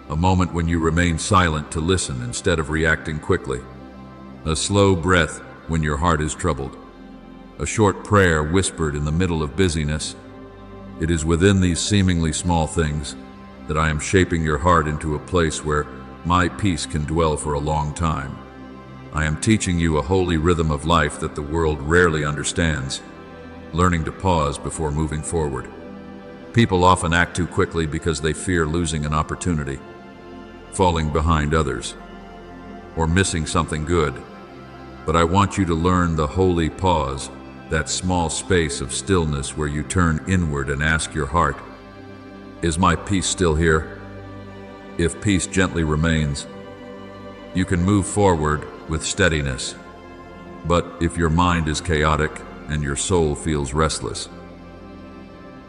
A: A moment when you remain silent to listen instead of reacting quickly. A slow breath when your heart is troubled. a short prayer whispered in the middle of busyness. It is within these seemingly small things that I am shaping your heart into a place where my peace can dwell for a long time. I am teaching you a holy rhythm of life that the world rarely understands, learning to pause before moving forward. People often act too quickly because they fear losing an opportunity, falling behind others, or missing something good. But I want you to learn the holy pause, that small space of stillness where you turn inward and ask your heart, is my peace still here? If peace gently remains, you can move forward with steadiness. But if your mind is chaotic and your soul feels restless,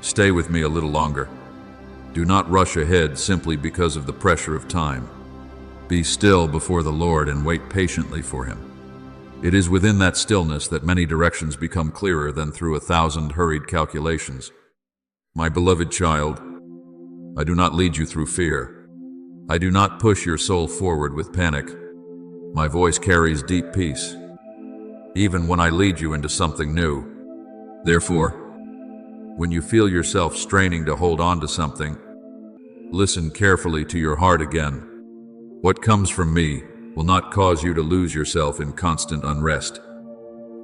A: stay with me a little longer. Do not rush ahead simply because of the pressure of time. Be still before the Lord and wait patiently for Him. It is within that stillness that many directions become clearer than through 1,000 hurried calculations. My beloved child, I do not lead you through fear. I do not push your soul forward with panic. My voice carries deep peace, even when I lead you into something new. Therefore, when you feel yourself straining to hold on to something, listen carefully to your heart again. What comes from me will not cause you to lose yourself in constant unrest.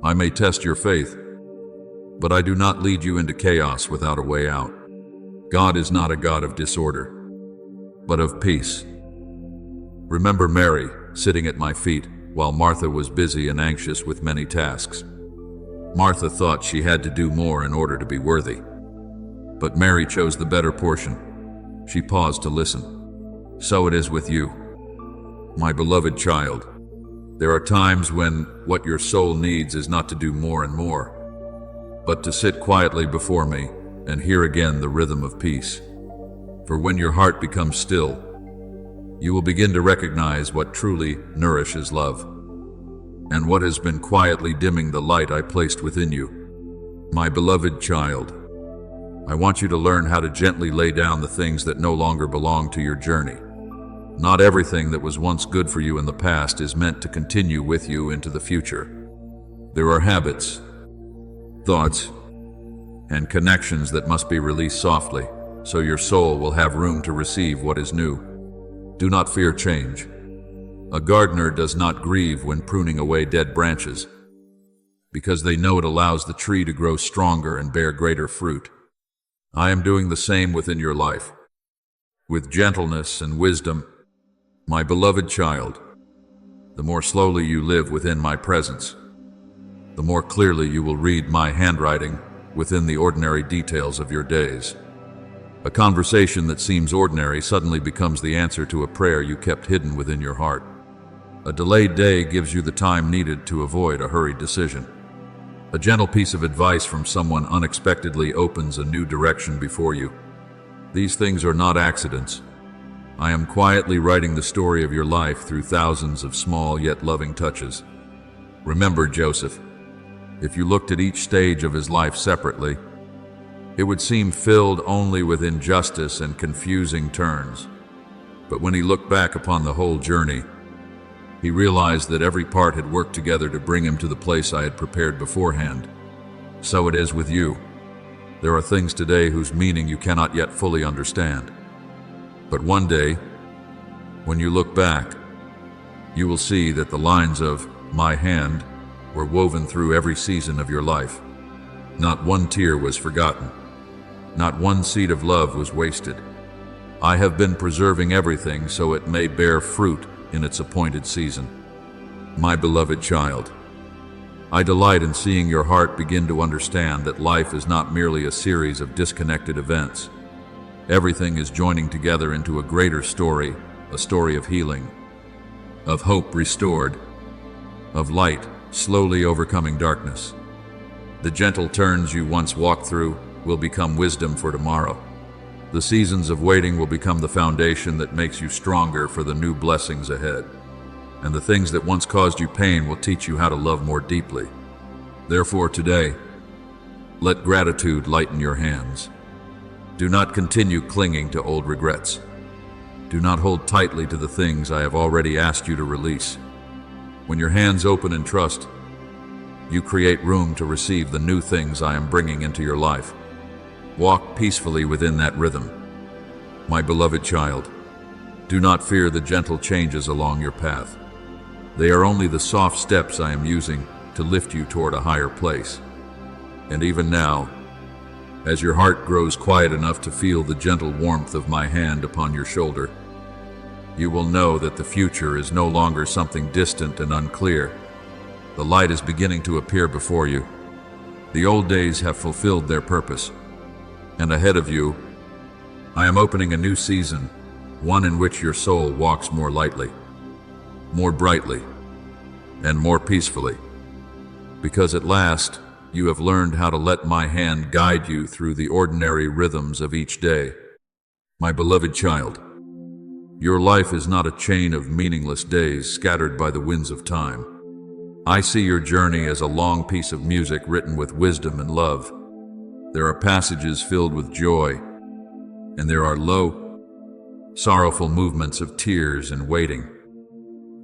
A: I may test your faith, but I do not lead you into chaos without a way out. God is not a God of disorder, but of peace. Remember Mary sitting at my feet while Martha was busy and anxious with many tasks. Martha thought she had to do more in order to be worthy, but Mary chose the better portion. She paused to listen. So it is with you, my beloved child. There are times when what your soul needs is not to do more and more, but to sit quietly before me and hear again the rhythm of peace. For when your heart becomes still, you will begin to recognize what truly nourishes love, and what has been quietly dimming the light I placed within you. My beloved child, I want you to learn how to gently lay down the things that no longer belong to your journey. Not everything that was once good for you in the past is meant to continue with you into the future. There are habits, thoughts, and connections that must be released softly, so your soul will have room to receive what is new. Do not fear change. A gardener does not grieve when pruning away dead branches, because they know it allows the tree to grow stronger and bear greater fruit. I am doing the same within your life, with gentleness and wisdom. My beloved child, the more slowly you live within my presence, the more clearly you will read my handwriting within the ordinary details of your days. A conversation that seems ordinary suddenly becomes the answer to a prayer you kept hidden within your heart. A delayed day gives you the time needed to avoid a hurried decision. A gentle piece of advice from someone unexpectedly opens a new direction before you. These things are not accidents. I am quietly writing the story of your life through thousands of small yet loving touches. Remember Joseph. If you looked at each stage of his life separately, it would seem filled only with injustice and confusing turns. But when he looked back upon the whole journey, he realized that every part had worked together to bring him to the place I had prepared beforehand. So it is with you. There are things today whose meaning you cannot yet fully understand. But one day, when you look back, you will see that the lines of my hand were woven through every season of your life. Not one tear was forgotten. Not one seed of love was wasted. I have been preserving everything so it may bear fruit in its appointed season. My beloved child, I delight in seeing your heart begin to understand that life is not merely a series of disconnected events. Everything is joining together into a greater story, a story of healing, of hope restored, of light slowly overcoming darkness. The gentle turns you once walked through will become wisdom for tomorrow. The seasons of waiting will become the foundation that makes you stronger for the new blessings ahead. And the things that once caused you pain will teach you how to love more deeply. Therefore today, let gratitude lighten your hands. Do not continue clinging to old regrets. Do not hold tightly to the things I have already asked you to release. When your hands open in trust, You create room to receive the new things I am bringing into your life. Walk peacefully within that rhythm. My beloved child, do not fear the gentle changes along your path. They are only the soft steps I am using to lift you toward a higher place. And even now, as your heart grows quiet enough to feel the gentle warmth of my hand upon your shoulder, you will know that the future is no longer something distant and unclear. The light is beginning to appear before you. The old days have fulfilled their purpose. And ahead of you, I am opening a new season, one in which your soul walks more lightly, more brightly, and more peacefully. Because at last, you have learned how to let my hand guide you through the ordinary rhythms of each day. My beloved child, your life is not a chain of meaningless days scattered by the winds of time. I see your journey as a long piece of music written with wisdom and love. There are passages filled with joy, and there are low, sorrowful movements of tears and waiting.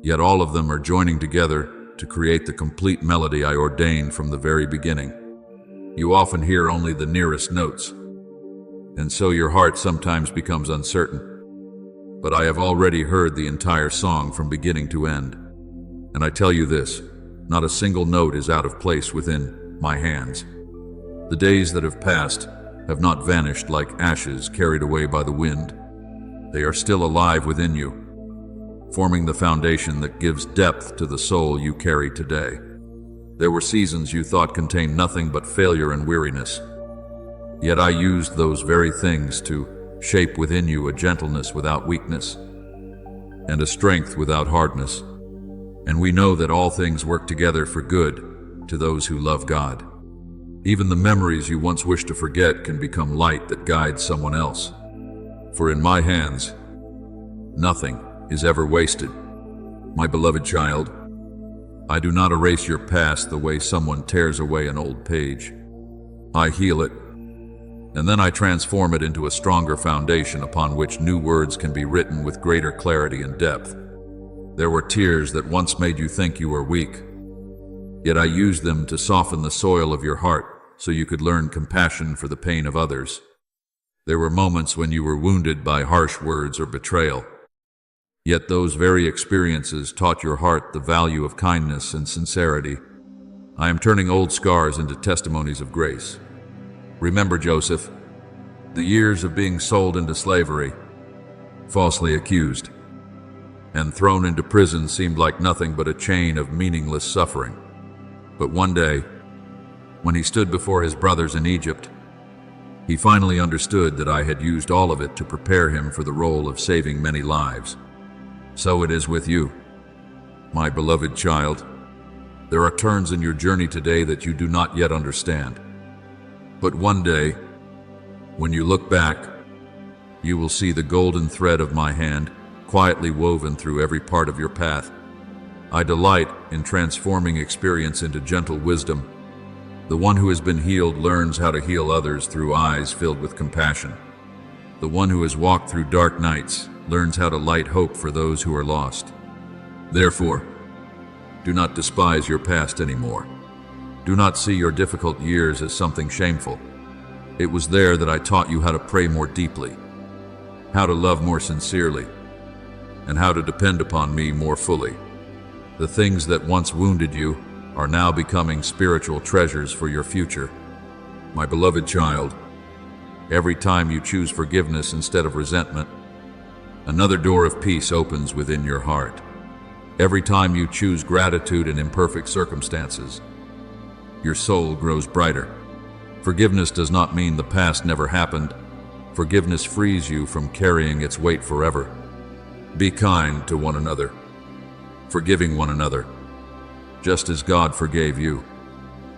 A: Yet all of them are joining together to create the complete melody I ordained from the very beginning. You often hear only the nearest notes, and so your heart sometimes becomes uncertain. But I have already heard the entire song from beginning to end. And I tell you this, not a single note is out of place within my hands. The days that have passed have not vanished like ashes carried away by the wind. They are still alive within you, forming the foundation that gives depth to the soul you carry today. There were seasons you thought contained nothing but failure and weariness. Yet I used those very things to shape within you a gentleness without weakness, and a strength without hardness. And we know that all things work together for good to those who love God. Even the memories you once wished to forget can become light that guides someone else. For in my hands, nothing is ever wasted. My beloved child, I do not erase your past the way someone tears away an old page. I heal it, and then I transform it into a stronger foundation upon which new words can be written with greater clarity and depth. There were tears that once made you think you were weak, yet I used them to soften the soil of your heart so you could learn compassion for the pain of others. There were moments when you were wounded by harsh words or betrayal, yet those very experiences taught your heart the value of kindness and sincerity. I am turning old scars into testimonies of grace. Remember Joseph, the years of being sold into slavery, falsely accused, and thrown into prison seemed like nothing but a chain of meaningless suffering. But one day, when he stood before his brothers in Egypt, he finally understood that I had used all of it to prepare him for the role of saving many lives. So it is with you, my beloved child. There are turns in your journey today that you do not yet understand. But one day, when you look back, you will see the golden thread of my hand quietly woven through every part of your path. I delight in transforming experience into gentle wisdom. The one who has been healed learns how to heal others through eyes filled with compassion. The one who has walked through dark nights learns how to light hope for those who are lost. Therefore, do not despise your past anymore. Do not see your difficult years as something shameful. It was there that I taught you how to pray more deeply, how to love more sincerely, and how to depend upon me more fully. The things that once wounded you are now becoming spiritual treasures for your future. My beloved child, every time you choose forgiveness instead of resentment, another door of peace opens within your heart. Every time you choose gratitude in imperfect circumstances, your soul grows brighter. Forgiveness does not mean the past never happened. Forgiveness frees you from carrying its weight forever. Be kind to one another, forgiving one another, just as God forgave you.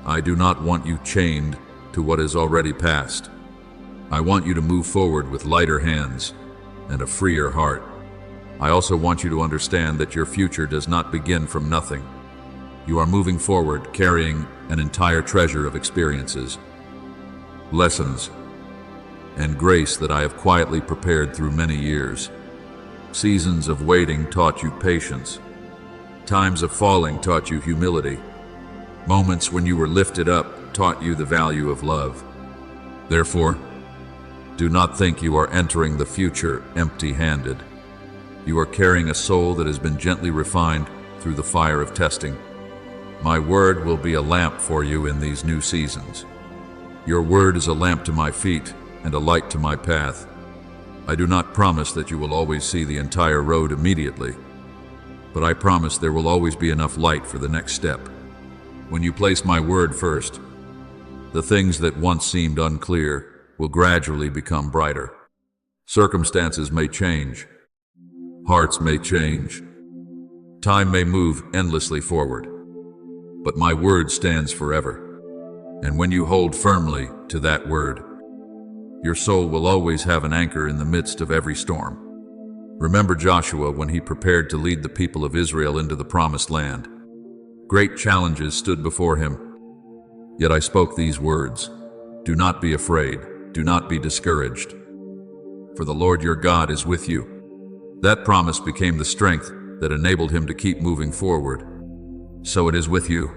A: I do not want you chained to what is already past. I want you to move forward with lighter hands and a freer heart. I also want you to understand that your future does not begin from nothing. You are moving forward, carrying an entire treasure of experiences, lessons, and grace that I have quietly prepared through many years. Seasons of waiting taught you patience. Times of falling taught you humility. Moments when you were lifted up taught you the value of love. Therefore, do not think you are entering the future empty-handed. You are carrying a soul that has been gently refined through the fire of testing. My word will be a lamp for you in these new seasons. Your word is a lamp to my feet and a light to my path. I do not promise that you will always see the entire road immediately, but I promise there will always be enough light for the next step. When you place my word first, the things that once seemed unclear will gradually become brighter. Circumstances may change. Hearts may change. Time may move endlessly forward. But my word stands forever. And when you hold firmly to that word, your soul will always have an anchor in the midst of every storm. Remember Joshua when he prepared to lead the people of Israel into the promised land. Great challenges stood before him. Yet I spoke these words: do not be afraid, do not be discouraged, for the Lord your God is with you. That promise became the strength that enabled him to keep moving forward. So it is with you,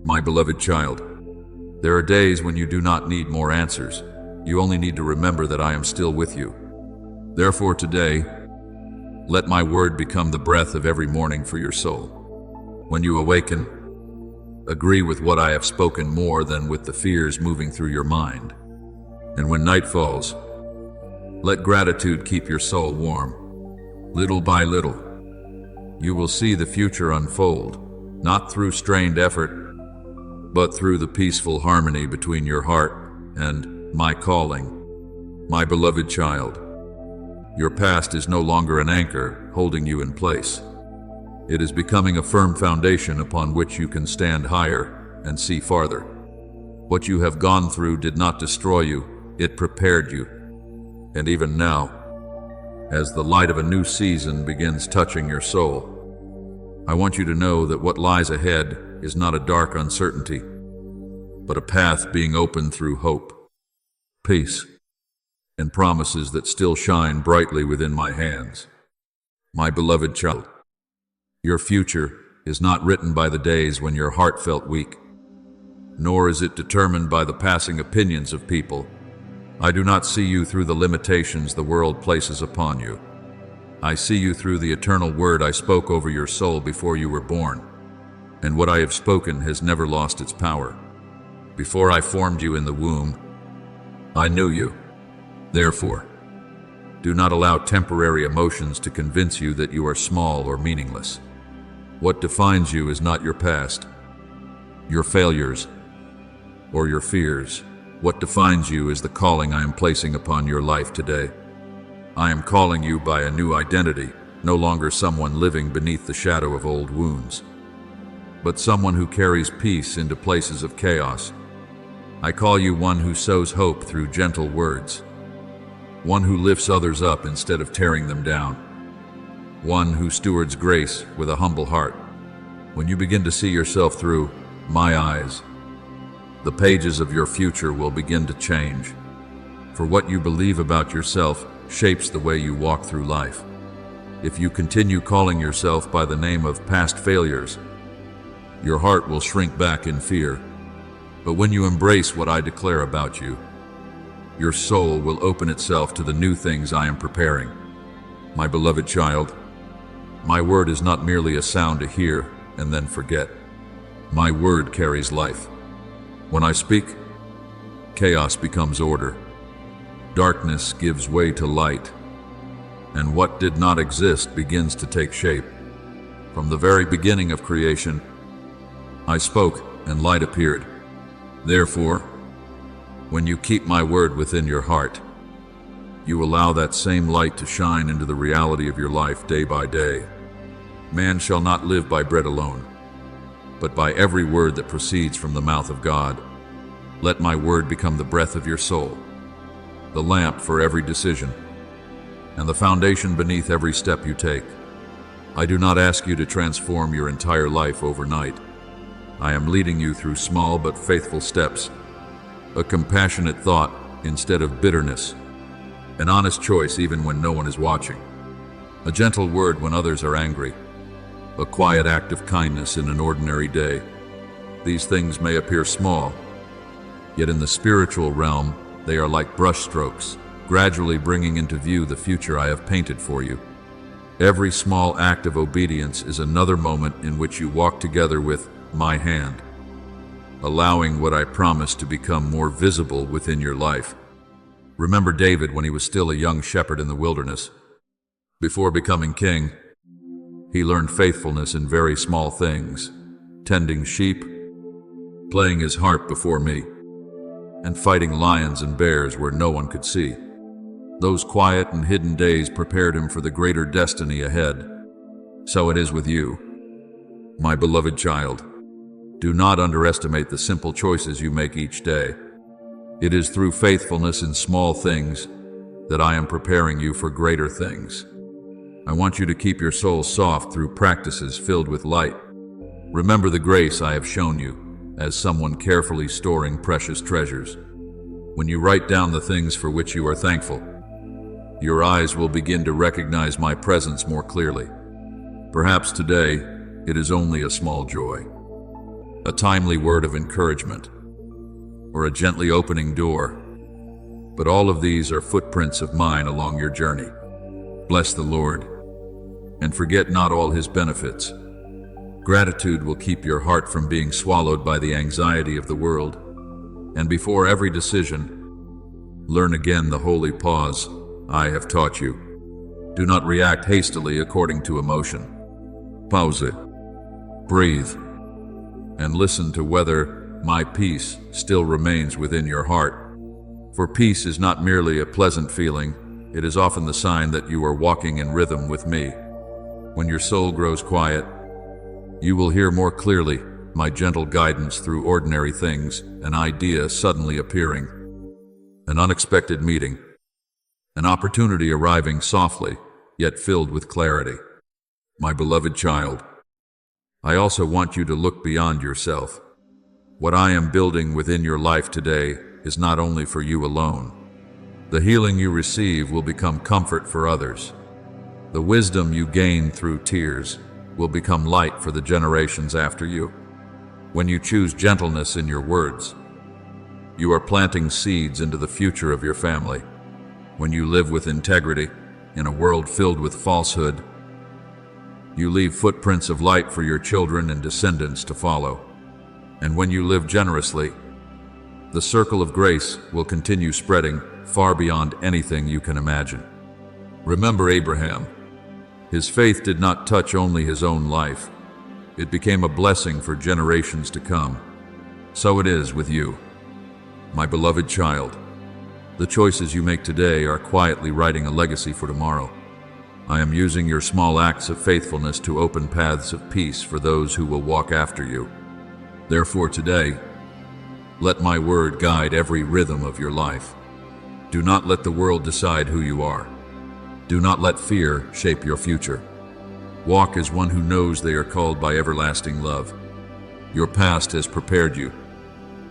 A: my beloved child. There are days when you do not need more answers. You only need to remember that I am still with you. Therefore today, let my word become the breath of every morning for your soul. When you awaken, agree with what I have spoken more than with the fears moving through your mind. And when night falls, let gratitude keep your soul warm. Little by little, you will see the future unfold, not through strained effort, but through the peaceful harmony between your heart and my calling. My beloved child, your past is no longer an anchor holding you in place. It is becoming a firm foundation upon which you can stand higher and see farther. What you have gone through did not destroy you, it prepared you. And even now, as the light of a new season begins touching your soul, I want you to know that what lies ahead is not a dark uncertainty, but a path being opened through hope, peace, and promises that still shine brightly within my hands. My beloved child, your future is not written by the days when your heart felt weak, nor is it determined by the passing opinions of people. I do not see you through the limitations the world places upon you. I see you through the eternal word I spoke over your soul before you were born, and what I have spoken has never lost its power. Before I formed you in the womb, I knew you. Therefore, do not allow temporary emotions to convince you that you are small or meaningless. What defines you is not your past, your failures, or your fears. What defines you is the calling I am placing upon your life today. I am calling you by a new identity, no longer someone living beneath the shadow of old wounds, but someone who carries peace into places of chaos. I call you one who sows hope through gentle words, one who lifts others up instead of tearing them down, one who stewards grace with a humble heart. When you begin to see yourself through my eyes, the pages of your future will begin to change. For what you believe about yourself shapes the way you walk through life. If you continue calling yourself by the name of past failures, your heart will shrink back in fear. But when you embrace what I declare about you, your soul will open itself to the new things I am preparing. My beloved child, my word is not merely a sound to hear and then forget. My word carries life. When I speak, chaos becomes order. Darkness gives way to light, and what did not exist begins to take shape. From the very beginning of creation, I spoke and light appeared. Therefore, when you keep my word within your heart, you allow that same light to shine into the reality of your life day by day. Man shall not live by bread alone, but by every word that proceeds from the mouth of God. Let my word become the breath of your soul, the lamp for every decision, and the foundation beneath every step you take. I do not ask you to transform your entire life overnight. I am leading you through small but faithful steps, a compassionate thought instead of bitterness, an honest choice even when no one is watching, a gentle word when others are angry, a quiet act of kindness in an ordinary day. These things may appear small, yet in the spiritual realm, they are like brushstrokes, gradually bringing into view the future I have painted for you. Every small act of obedience is another moment in which you walk together with my hand, allowing what I promise to become more visible within your life. Remember David when he was still a young shepherd in the wilderness. Before becoming king, he learned faithfulness in very small things, tending sheep, playing his harp before me, and fighting lions and bears where no one could see. Those quiet and hidden days prepared him for the greater destiny ahead. So it is with you, my beloved child. Do not underestimate the simple choices you make each day. It is through faithfulness in small things that I am preparing you for greater things. I want you to keep your soul soft through practices filled with light. Remember the grace I have shown you as someone carefully storing precious treasures. When you write down the things for which you are thankful, your eyes will begin to recognize my presence more clearly. Perhaps today it is only a small joy, a timely word of encouragement, or a gently opening door. But all of these are footprints of mine along your journey. Bless the Lord, and forget not all his benefits. Gratitude will keep your heart from being swallowed by the anxiety of the world. And before every decision, learn again the holy pause I have taught you. Do not react hastily according to emotion. Pause it, breathe, and listen to whether my peace still remains within your heart. For peace is not merely a pleasant feeling, it is often the sign that you are walking in rhythm with me. When your soul grows quiet, you will hear more clearly my gentle guidance through ordinary things, an idea suddenly appearing, an unexpected meeting, an opportunity arriving softly, yet filled with clarity. My beloved child, I also want you to look beyond yourself. What I am building within your life today is not only for you alone. The healing you receive will become comfort for others. The wisdom you gain through tears will become light for the generations after you. When you choose gentleness in your words, you are planting seeds into the future of your family. When you live with integrity in a world filled with falsehood, you leave footprints of light for your children and descendants to follow. And when you live generously, the circle of grace will continue spreading far beyond anything you can imagine. Remember Abraham. His faith did not touch only his own life. It became a blessing for generations to come. So it is with you, my beloved child. The choices you make today are quietly writing a legacy for tomorrow. I am using your small acts of faithfulness to open paths of peace for those who will walk after you. Therefore today, let my word guide every rhythm of your life. Do not let the world decide who you are. Do not let fear shape your future. Walk as one who knows they are called by everlasting love. Your past has prepared you.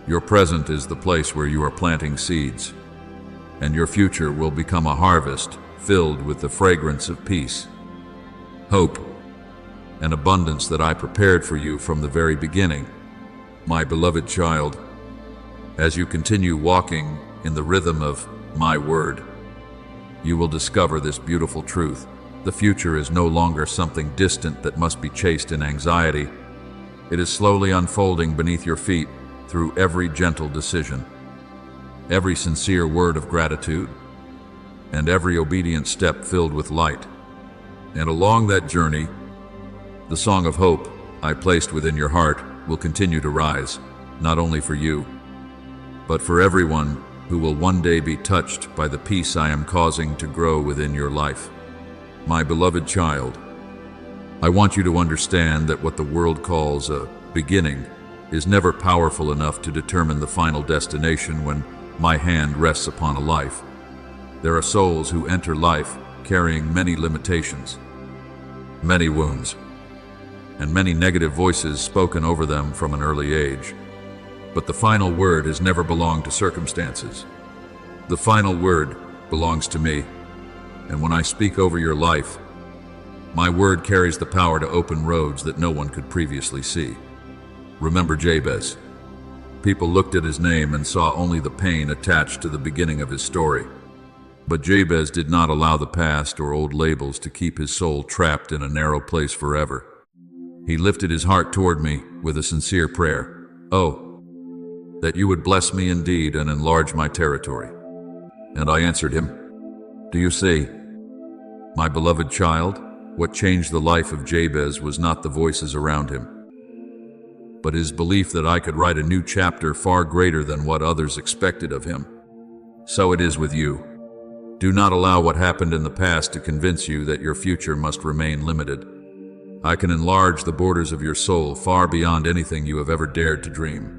A: Your present is the place where you are planting seeds. And your future will become a harvest filled with the fragrance of peace, hope, and abundance that I prepared for you from the very beginning. My beloved child, as you continue walking in the rhythm of my word, you will discover this beautiful truth. The future is no longer something distant that must be chased in anxiety. It is slowly unfolding beneath your feet through every gentle decision, every sincere word of gratitude, and every obedient step filled with light. And along that journey, the song of hope I placed within your heart will continue to rise, not only for you, but for everyone who will one day be touched by the peace I am causing to grow within your life. My beloved child, I want you to understand that what the world calls a beginning is never powerful enough to determine the final destination when my hand rests upon a life. There are souls who enter life carrying many limitations, many wounds, and many negative voices spoken over them from an early age. But the final word has never belonged to circumstances. The final word belongs to me. And when I speak over your life, my word carries the power to open roads that no one could previously see. Remember Jabez. People looked at his name and saw only the pain attached to the beginning of his story. But Jabez did not allow the past or old labels to keep his soul trapped in a narrow place forever. He lifted his heart toward me with a sincere prayer. "Oh, that you would bless me indeed and enlarge my territory." And I answered him, "Do you see, my beloved child, what changed the life of Jabez was not the voices around him, but his belief that I could write a new chapter far greater than what others expected of him. So it is with you. Do not allow what happened in the past to convince you that your future must remain limited. I can enlarge the borders of your soul far beyond anything you have ever dared to dream.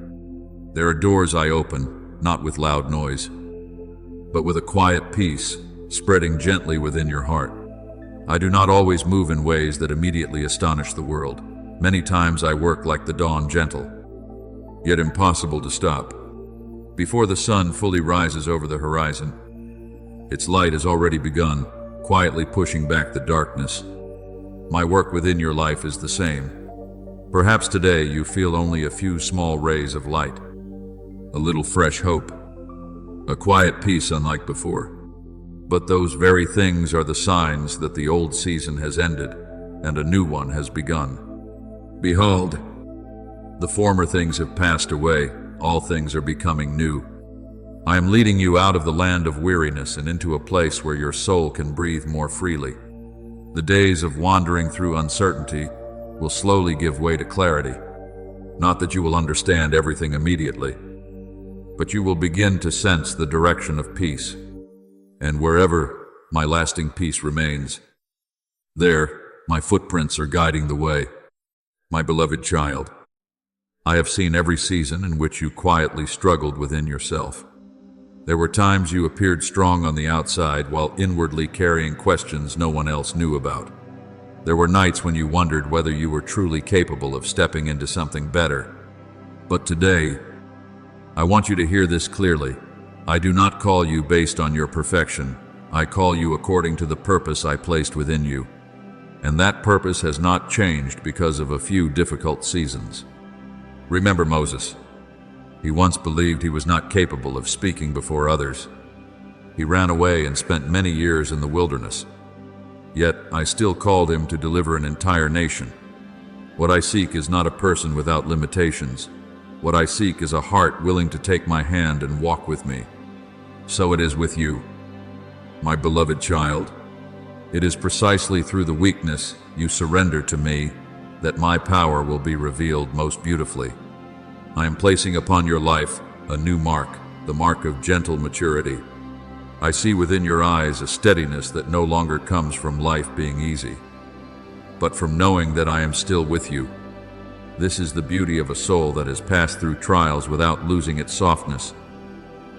A: There are doors I open, not with loud noise, but with a quiet peace spreading gently within your heart. I do not always move in ways that immediately astonish the world. Many times I work like the dawn, gentle, yet impossible to stop. Before the sun fully rises over the horizon, its light has already begun, quietly pushing back the darkness. My work within your life is the same. Perhaps today you feel only a few small rays of light, a little fresh hope, a quiet peace unlike before. But those very things are the signs that the old season has ended and a new one has begun. Behold, the former things have passed away, all things are becoming new. I am leading you out of the land of weariness and into a place where your soul can breathe more freely. The days of wandering through uncertainty will slowly give way to clarity. Not that you will understand everything immediately, but you will begin to sense the direction of peace. And wherever my lasting peace remains, there my footprints are guiding the way. My beloved child, I have seen every season in which you quietly struggled within yourself. There were times you appeared strong on the outside while inwardly carrying questions no one else knew about. There were nights when you wondered whether you were truly capable of stepping into something better. But today, I want you to hear this clearly. I do not call you based on your perfection. I call you according to the purpose I placed within you. And that purpose has not changed because of a few difficult seasons. Remember Moses. He once believed he was not capable of speaking before others. He ran away and spent many years in the wilderness. Yet I still called him to deliver an entire nation. What I seek is not a person without limitations. What I seek is a heart willing to take my hand and walk with me. So it is with you, my beloved child. It is precisely through the weakness you surrender to me that my power will be revealed most beautifully. I am placing upon your life a new mark, the mark of gentle maturity. I see within your eyes a steadiness that no longer comes from life being easy, but from knowing that I am still with you. This is the beauty of a soul that has passed through trials without losing its softness.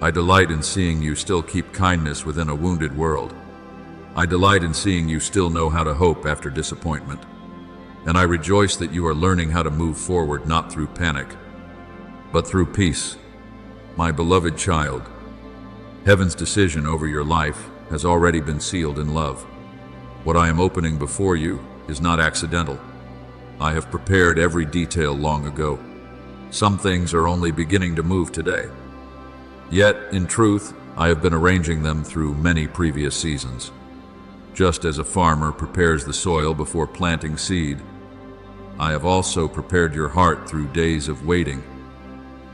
A: I delight in seeing you still keep kindness within a wounded world. I delight in seeing you still know how to hope after disappointment. And I rejoice that you are learning how to move forward not through panic, but through peace. My beloved child, Heaven's decision over your life has already been sealed in love. What I am opening before you is not accidental. I have prepared every detail long ago. Some things are only beginning to move today. Yet, in truth, I have been arranging them through many previous seasons. Just as a farmer prepares the soil before planting seed, I have also prepared your heart through days of waiting,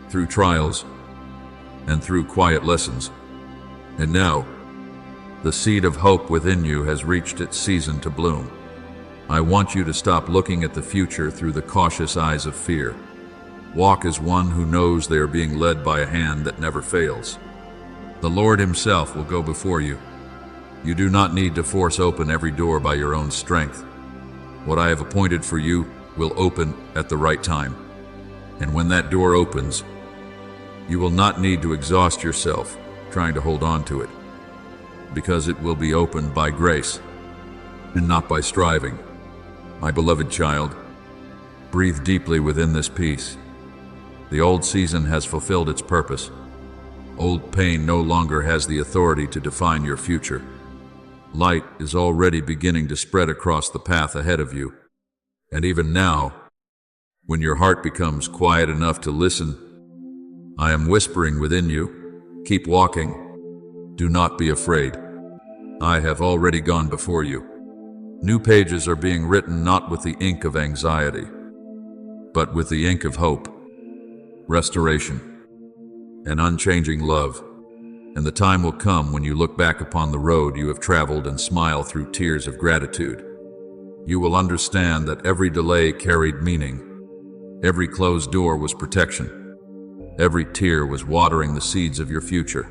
A: through trials, and through quiet lessons. And now, the seed of hope within you has reached its season to bloom. I want you to stop looking at the future through the cautious eyes of fear. Walk as one who knows they are being led by a hand that never fails. The Lord Himself will go before you. You do not need to force open every door by your own strength. What I have appointed for you will open at the right time. And when that door opens, you will not need to exhaust yourself trying to hold on to it, because it will be opened by grace and not by striving. My beloved child, breathe deeply within this peace. The old season has fulfilled its purpose. Old pain no longer has the authority to define your future. Light is already beginning to spread across the path ahead of you. And even now, When your heart becomes quiet enough to listen, I am whispering within you, keep walking. Do not be afraid. I have already gone before you. New pages are being written not with the ink of anxiety, but with the ink of hope, restoration, and unchanging love. And the time will come when you look back upon the road you have traveled and smile through tears of gratitude. You will understand that every delay carried meaning. Every closed door was protection. Every tear was watering the seeds of your future.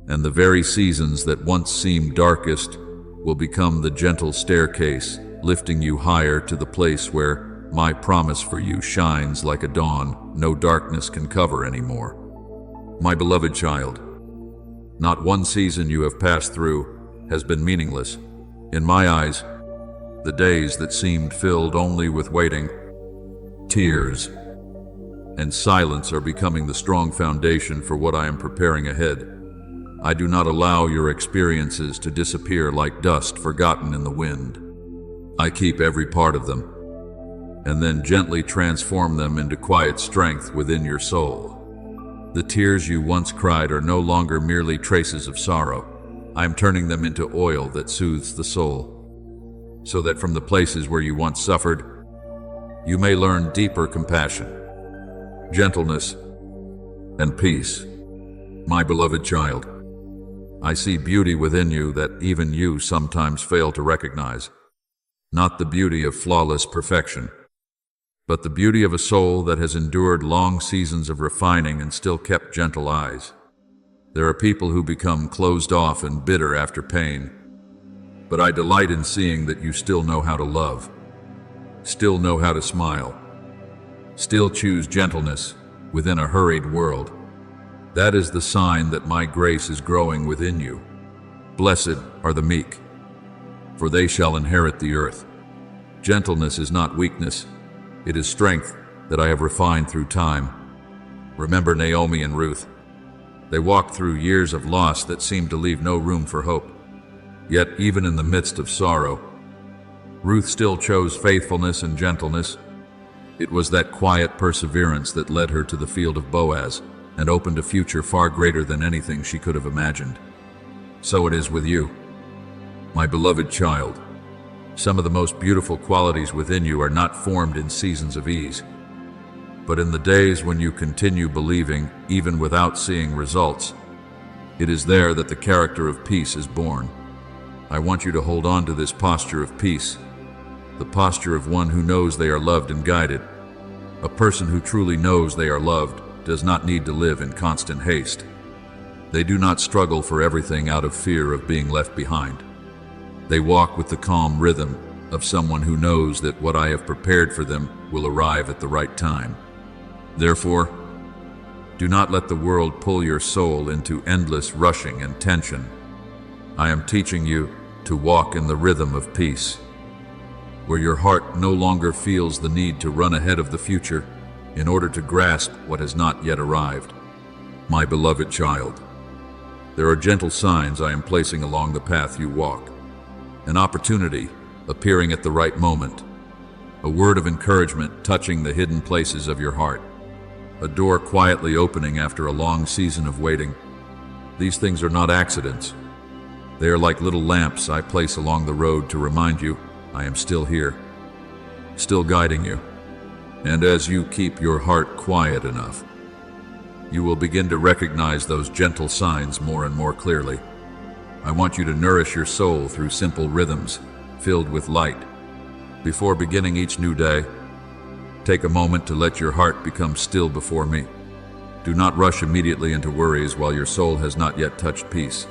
A: And the very seasons that once seemed darkest will become the gentle staircase, lifting you higher to the place where my promise for you shines like a dawn no darkness can cover anymore. My beloved child, not one season you have passed through has been meaningless. In my eyes, the days that seemed filled only with waiting, tears, and silence are becoming the strong foundation for what I am preparing ahead. I do not allow your experiences to disappear like dust forgotten in the wind. I keep every part of them, and then gently transform them into quiet strength within your soul. The tears you once cried are no longer merely traces of sorrow. I am turning them into oil that soothes the soul, so that from the places where you once suffered, you may learn deeper compassion, gentleness, and peace. My beloved child, I see beauty within you that even you sometimes fail to recognize. Not the beauty of flawless perfection, but the beauty of a soul that has endured long seasons of refining and still kept gentle eyes. There are people who become closed off and bitter after pain, but I delight in seeing that you still know how to love, still know how to smile, still choose gentleness within a hurried world. That is the sign that my grace is growing within you. Blessed are the meek, for they shall inherit the earth. Gentleness is not weakness. It is strength that I have refined through time. Remember Naomi and Ruth. They walked through years of loss that seemed to leave no room for hope. Yet even in the midst of sorrow, Ruth still chose faithfulness and gentleness. It was that quiet perseverance that led her to the field of Boaz and opened a future far greater than anything she could have imagined. So it is with you, my beloved child. Some of the most beautiful qualities within you are not formed in seasons of ease, but in the days when you continue believing even without seeing results. It is there that the character of peace is born. I want you to hold on to this posture of peace, the posture of one who knows they are loved and guided. A person who truly knows they are loved does not need to live in constant haste. They do not struggle for everything out of fear of being left behind. They walk with the calm rhythm of someone who knows that what I have prepared for them will arrive at the right time. Therefore, do not let the world pull your soul into endless rushing and tension. I am teaching you to walk in the rhythm of peace, where your heart no longer feels the need to run ahead of the future in order to grasp what has not yet arrived. My beloved child, there are gentle signs I am placing along the path you walk. An opportunity appearing at the right moment, a word of encouragement touching the hidden places of your heart, a door quietly opening after a long season of waiting. These things are not accidents. They are like little lamps I place along the road to remind you I am still here, still guiding you. And as you keep your heart quiet enough, you will begin to recognize those gentle signs more and more clearly. I want you to nourish your soul through simple rhythms filled with light. Before beginning each new day, take a moment to let your heart become still before me. Do not rush immediately into worries while your soul has not yet touched peace.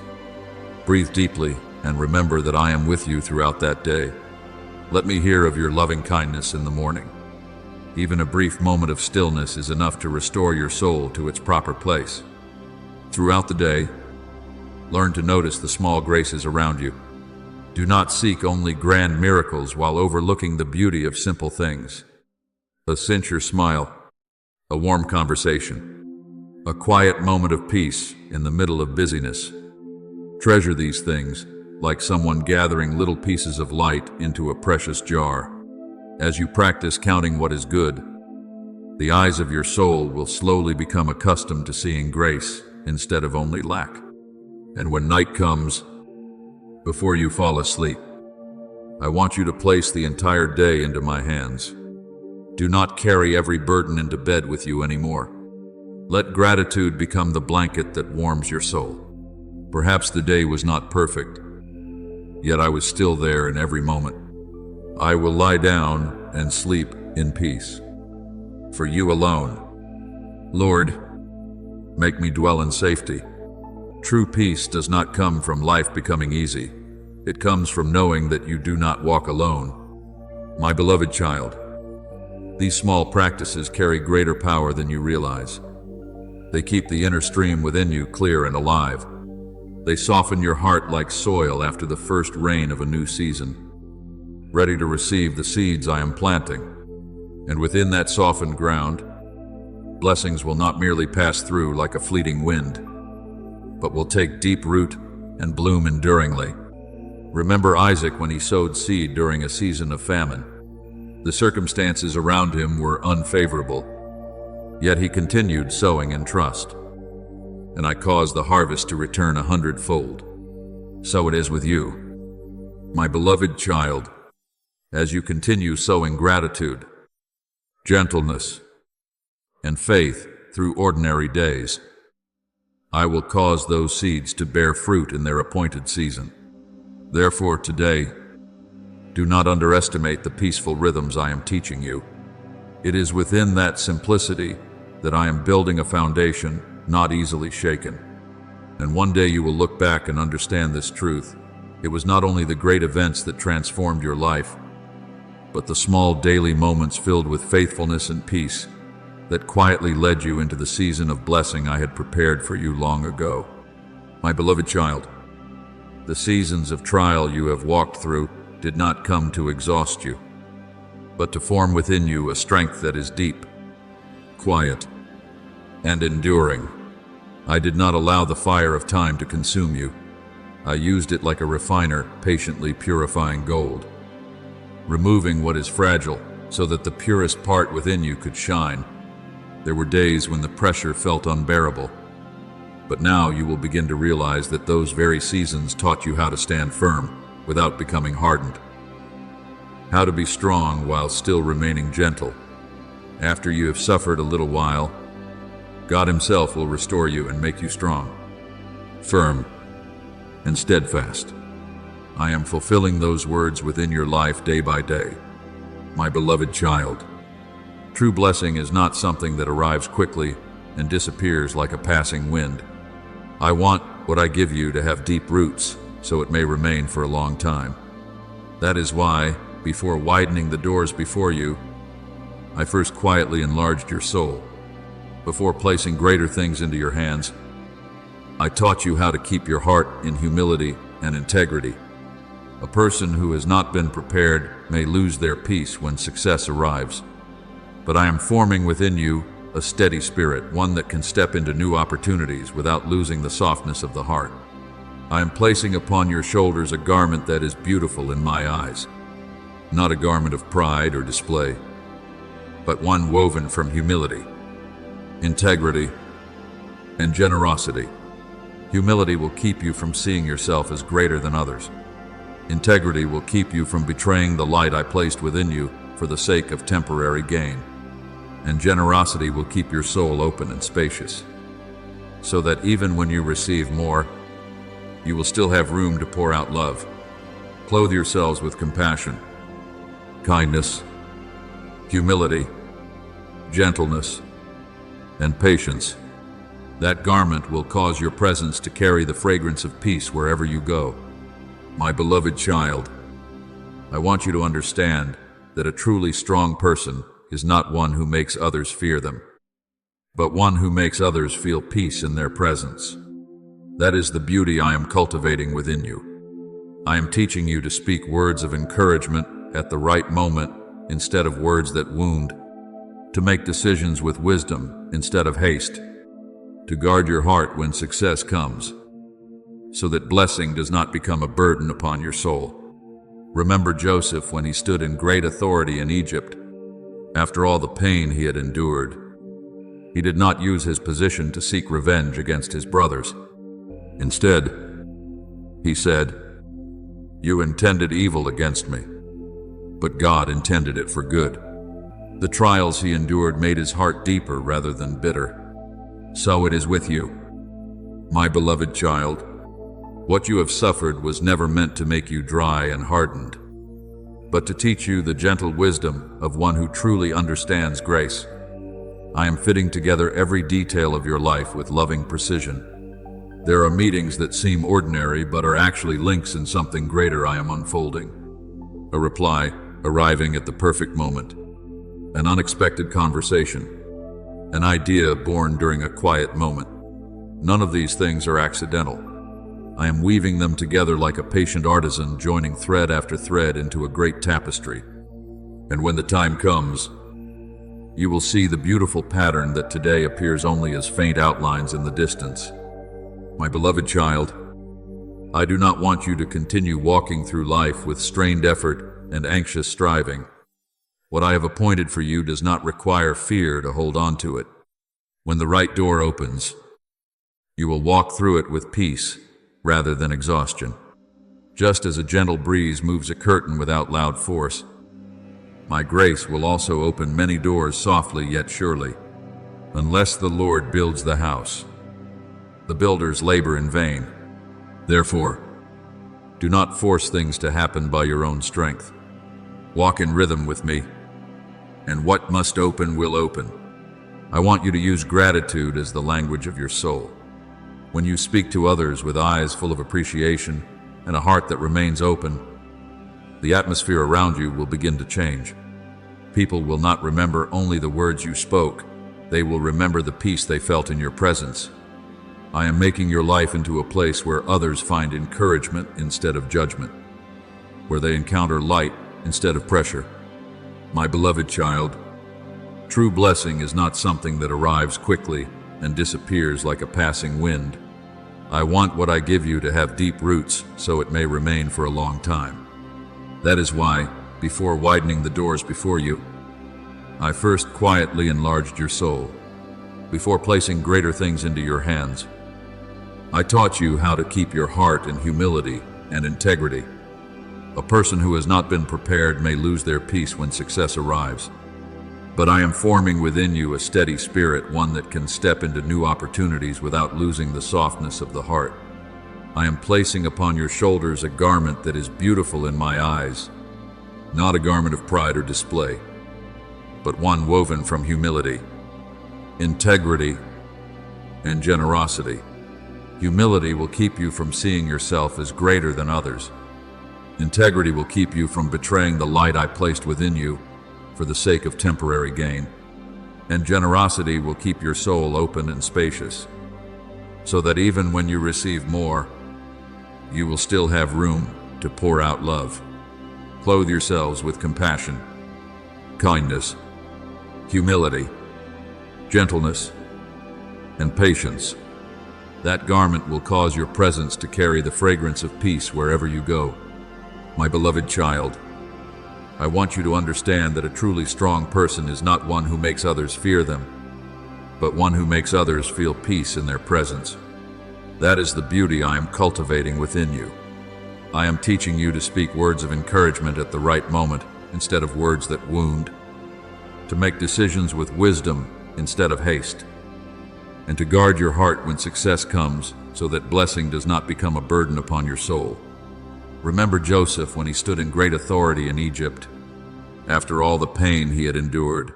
A: Breathe deeply and remember that I am with you throughout that day. Let me hear of your loving kindness in the morning. Even a brief moment of stillness is enough to restore your soul to its proper place. Throughout the day, learn to notice the small graces around you. Do not seek only grand miracles while overlooking the beauty of simple things. A sincere smile, a warm conversation, a quiet moment of peace in the middle of busyness. Treasure these things like someone gathering little pieces of light into a precious jar. As you practice counting what is good, The eyes of your soul will slowly become accustomed to seeing grace instead of only lack. And when night comes, before you fall asleep, I want you to place the entire day into my hands. Do not carry every burden into bed with you anymore. Let gratitude become the blanket that warms your soul. Perhaps the day was not perfect, yet I was still there in every moment. I will lie down and sleep in peace. For you alone. Lord, make me dwell in safety. True peace does not come from life becoming easy. It comes from knowing that you do not walk alone. My beloved child, these small practices carry greater power than you realize. They keep the inner stream within you clear and alive. They soften your heart like soil after the first rain of a new season, ready to receive the seeds I am planting. And within that softened ground, blessings will not merely pass through like a fleeting wind, but will take deep root and bloom enduringly. Remember Isaac when he sowed seed during a season of famine. The circumstances around him were unfavorable, yet he continued sowing in trust. And I caused the harvest to return 100-fold. So it is with you, my beloved child, as you continue sowing gratitude, gentleness, and faith through ordinary days. I will cause those seeds to bear fruit in their appointed season. Therefore today, do not underestimate the peaceful rhythms I am teaching you. It is within that simplicity that I am building a foundation not easily shaken. And one day you will look back and understand this truth. It was not only the great events that transformed your life, but the small daily moments filled with faithfulness and peace that quietly led you into the season of blessing I had prepared for you long ago. My beloved child, the seasons of trial you have walked through did not come to exhaust you, but to form within you a strength that is deep, quiet, and enduring. I did not allow the fire of time to consume you. I used it like a refiner patiently purifying gold, removing what is fragile so that the purest part within you could shine. There were days when the pressure felt unbearable, but now you will begin to realize that those very seasons taught you how to stand firm without becoming hardened, how to be strong while still remaining gentle. After you have suffered a little while, God Himself will restore you and make you strong, firm, and steadfast. I am fulfilling those words within your life day by day. My beloved child, true blessing is not something that arrives quickly and disappears like a passing wind. I want what I give you to have deep roots so it may remain for a long time. That is why, before widening the doors before you, I first quietly enlarged your soul. Before placing greater things into your hands, I taught you how to keep your heart in humility and integrity. A person who has not been prepared may lose their peace when success arrives. But I am forming within you a steady spirit, one that can step into new opportunities without losing the softness of the heart. I am placing upon your shoulders a garment that is beautiful in my eyes, not a garment of pride or display, but one woven from humility, integrity, and generosity. Humility will keep you from seeing yourself as greater than others. Integrity will keep you from betraying the light I placed within you for the sake of temporary gain. And generosity will keep your soul open and spacious, so that even when you receive more, you will still have room to pour out love. Clothe yourselves with compassion, kindness, humility, gentleness, and patience. That garment will cause your presence to carry the fragrance of peace wherever you go. My beloved child, I want you to understand that a truly strong person is not one who makes others fear them, but one who makes others feel peace in their presence. That is the beauty I am cultivating within you. I am teaching you to speak words of encouragement at the right moment instead of words that wound, to make decisions with wisdom instead of haste, to guard your heart when success comes, so that blessing does not become a burden upon your soul. Remember Joseph when he stood in great authority in Egypt. After all the pain he had endured, he did not use his position to seek revenge against his brothers. Instead, he said, "You intended evil against me, but God intended it for good." The trials he endured made his heart deeper rather than bitter. So it is with you, my beloved child. What you have suffered was never meant to make you dry and hardened, but to teach you the gentle wisdom of one who truly understands grace. I am fitting together every detail of your life with loving precision. There are meetings that seem ordinary but are actually links in something greater I am unfolding. A reply arriving at the perfect moment. An unexpected conversation. An idea born during a quiet moment. None of these things are accidental. I am weaving them together like a patient artisan joining thread after thread into a great tapestry. And when the time comes, you will see the beautiful pattern that today appears only as faint outlines in the distance. My beloved child, I do not want you to continue walking through life with strained effort and anxious striving. What I have appointed for you does not require fear to hold on to it. When the right door opens, you will walk through it with peace rather than exhaustion. Just as a gentle breeze moves a curtain without loud force, my grace will also open many doors softly yet surely. Unless the Lord builds the house, the builders labor in vain. Therefore, do not force things to happen by your own strength. Walk in rhythm with me, and what must open will open. I want you to use gratitude as the language of your soul. When you speak to others with eyes full of appreciation and a heart that remains open, the atmosphere around you will begin to change. People will not remember only the words you spoke, they will remember the peace they felt in your presence. I am making your life into a place where others find encouragement instead of judgment, where they encounter light instead of pressure. My beloved child, true blessing is not something that arrives quickly and disappears like a passing wind. I want what I give you to have deep roots so it may remain for a long time. That is why, before widening the doors before you, I first quietly enlarged your soul. Before placing greater things into your hands, I taught you how to keep your heart in humility and integrity. A person who has not been prepared may lose their peace when success arrives. But I am forming within you a steady spirit, one that can step into new opportunities without losing the softness of the heart. I am placing upon your shoulders a garment that is beautiful in my eyes, not a garment of pride or display, but one woven from humility, integrity, and generosity. Humility will keep you from seeing yourself as greater than others. Integrity will keep you from betraying the light I placed within you for the sake of temporary gain. And generosity will keep your soul open and spacious, so that even when you receive more, you will still have room to pour out love. Clothe yourselves with compassion, kindness, humility, gentleness, and patience. That garment will cause your presence to carry the fragrance of peace wherever you go. My beloved child, I want you to understand that a truly strong person is not one who makes others fear them, but one who makes others feel peace in their presence. That is the beauty I am cultivating within you. I am teaching you to speak words of encouragement at the right moment instead of words that wound, to make decisions with wisdom instead of haste, and to guard your heart when success comes so that blessing does not become a burden upon your soul. Remember Joseph when he stood in great authority in Egypt. After all the pain he had endured,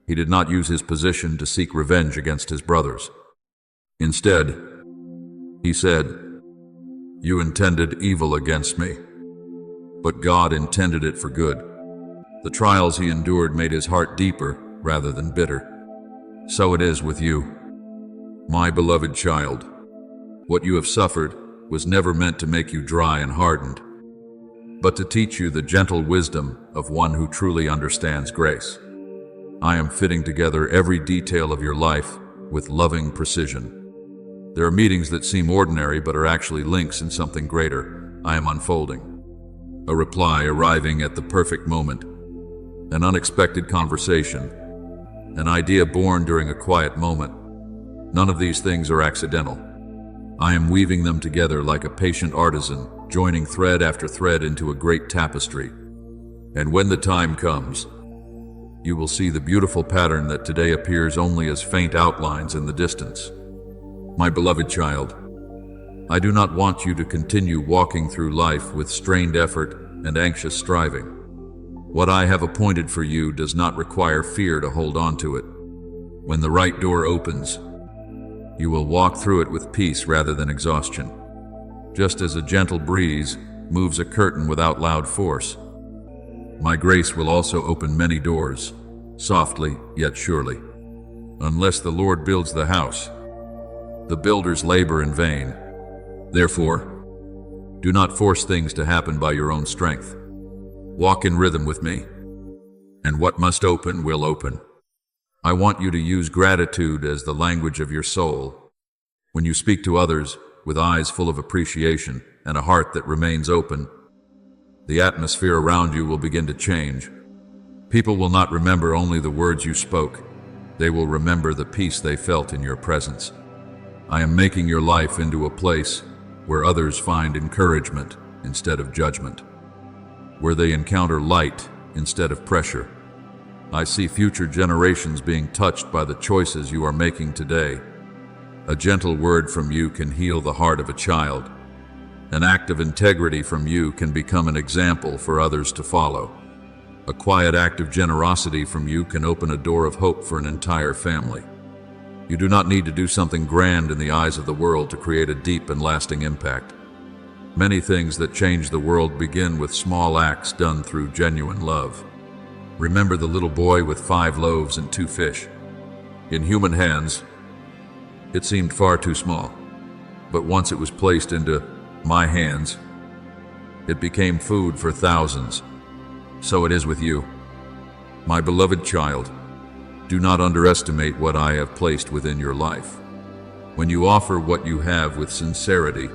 A: he did not use his position to seek revenge against his brothers. Instead, he said, "You intended evil against me, but God intended it for good." The trials he endured made his heart deeper rather than bitter. So it is with you, my beloved child. What you have suffered was never meant to make you dry and hardened, but to teach you the gentle wisdom of one who truly understands grace. I am fitting together every detail of your life with loving precision. There are meetings that seem ordinary but are actually links in something greater I am unfolding. A reply arriving at the perfect moment. an unexpected conversation, an idea born during a quiet moment. None of these things are accidental. I am weaving them together like a patient artisan, joining thread after thread into a great tapestry. And when the time comes, you will see the beautiful pattern that today appears only as faint outlines in the distance. My beloved child, I do not want you to continue walking through life with strained effort and anxious striving. What I have appointed for you does not require fear to hold on to it. When the right door opens, you will walk through it with peace rather than exhaustion. Just as a gentle breeze moves a curtain without loud force, my grace will also open many doors, softly yet surely. Unless the Lord builds the house, the builders labor in vain. Therefore, do not force things to happen by your own strength. Walk in rhythm with me, and what must open will open. I want you to use gratitude as the language of your soul. When you speak to others with eyes full of appreciation and a heart that remains open, the atmosphere around you will begin to change. People will not remember only the words you spoke. They will remember the peace they felt in your presence. I am making your life into a place where others find encouragement instead of judgment, where they encounter light instead of pressure. I see future generations being touched by the choices you are making today. A gentle word from you can heal the heart of a child. An act of integrity from you can become an example for others to follow. A quiet act of generosity from you can open a door of hope for an entire family. You do not need to do something grand in the eyes of the world to create a deep and lasting impact. Many things that change the world begin with small acts done through genuine love. Remember the little boy with 5 loaves and 2 fish. In human hands, it seemed far too small, but once it was placed into my hands, it became food for thousands. So it is with you. My beloved child, do not underestimate what I have placed within your life. When you offer what you have with sincerity,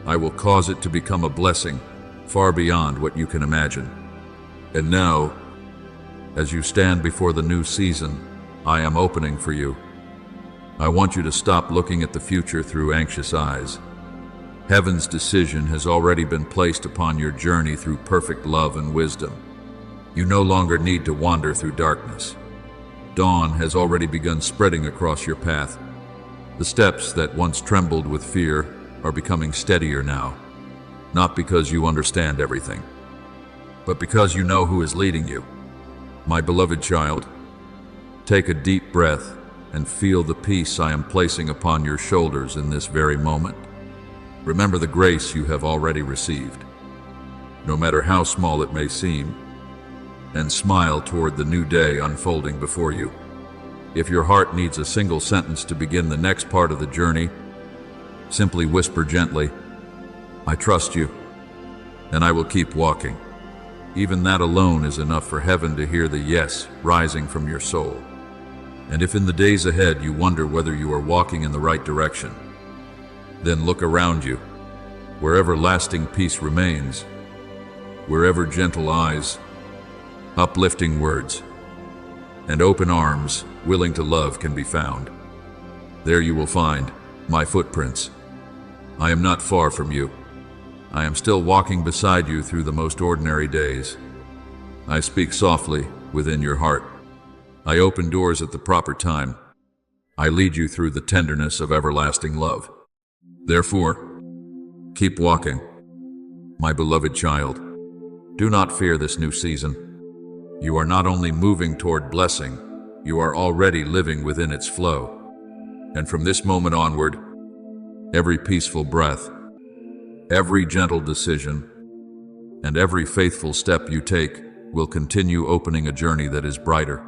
A: I will cause it to become a blessing far beyond what you can imagine. And now, as you stand before the new season I am opening for you, I want you to stop looking at the future through anxious eyes. Heaven's decision has already been placed upon your journey through perfect love and wisdom. You no longer need to wander through darkness. Dawn has already begun spreading across your path. The steps that once trembled with fear are becoming steadier now, not because you understand everything, but because you know who is leading you. My beloved child, take a deep breath and feel the peace I am placing upon your shoulders in this very moment. Remember the grace you have already received, no matter how small it may seem, and smile toward the new day unfolding before you. If your heart needs a single sentence to begin the next part of the journey, simply whisper gently, "I trust you, and I will keep walking." Even that alone is enough for heaven to hear the yes rising from your soul. And if in the days ahead you wonder whether you are walking in the right direction, then look around you. Wherever lasting peace remains, wherever gentle eyes, uplifting words, and open arms willing to love can be found, there you will find my footprints. I am not far from you. I am still walking beside you through the most ordinary days. I speak softly within your heart. I open doors at the proper time. I lead you through the tenderness of everlasting love. Therefore, keep walking, my beloved child. Do not fear this new season. You are not only moving toward blessing, you are already living within its flow. And from this moment onward, every peaceful breath, every gentle decision, and every faithful step you take will continue opening a journey that is brighter,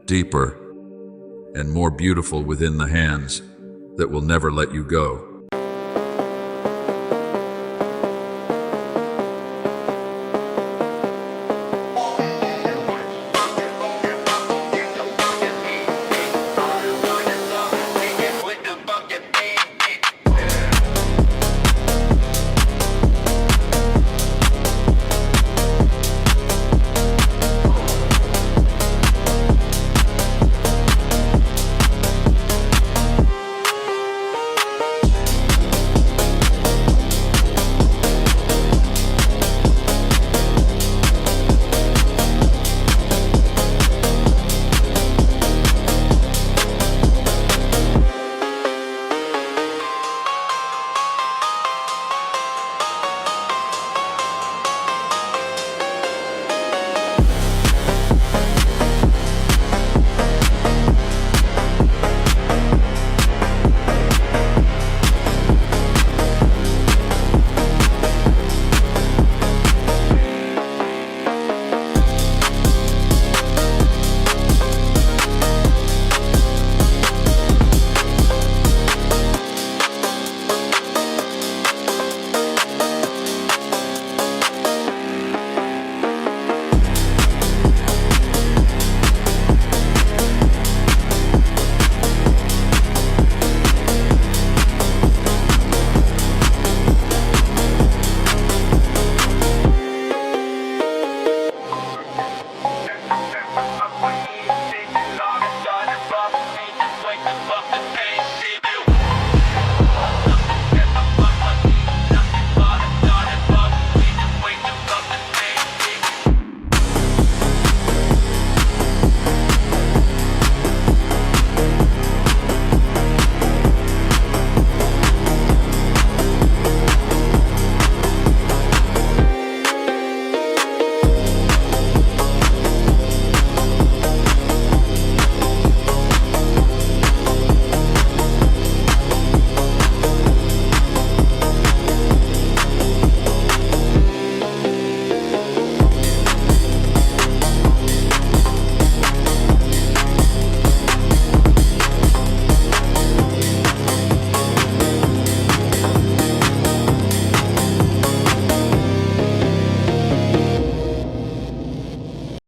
A: deeper, and more beautiful within the hands that will never let you go.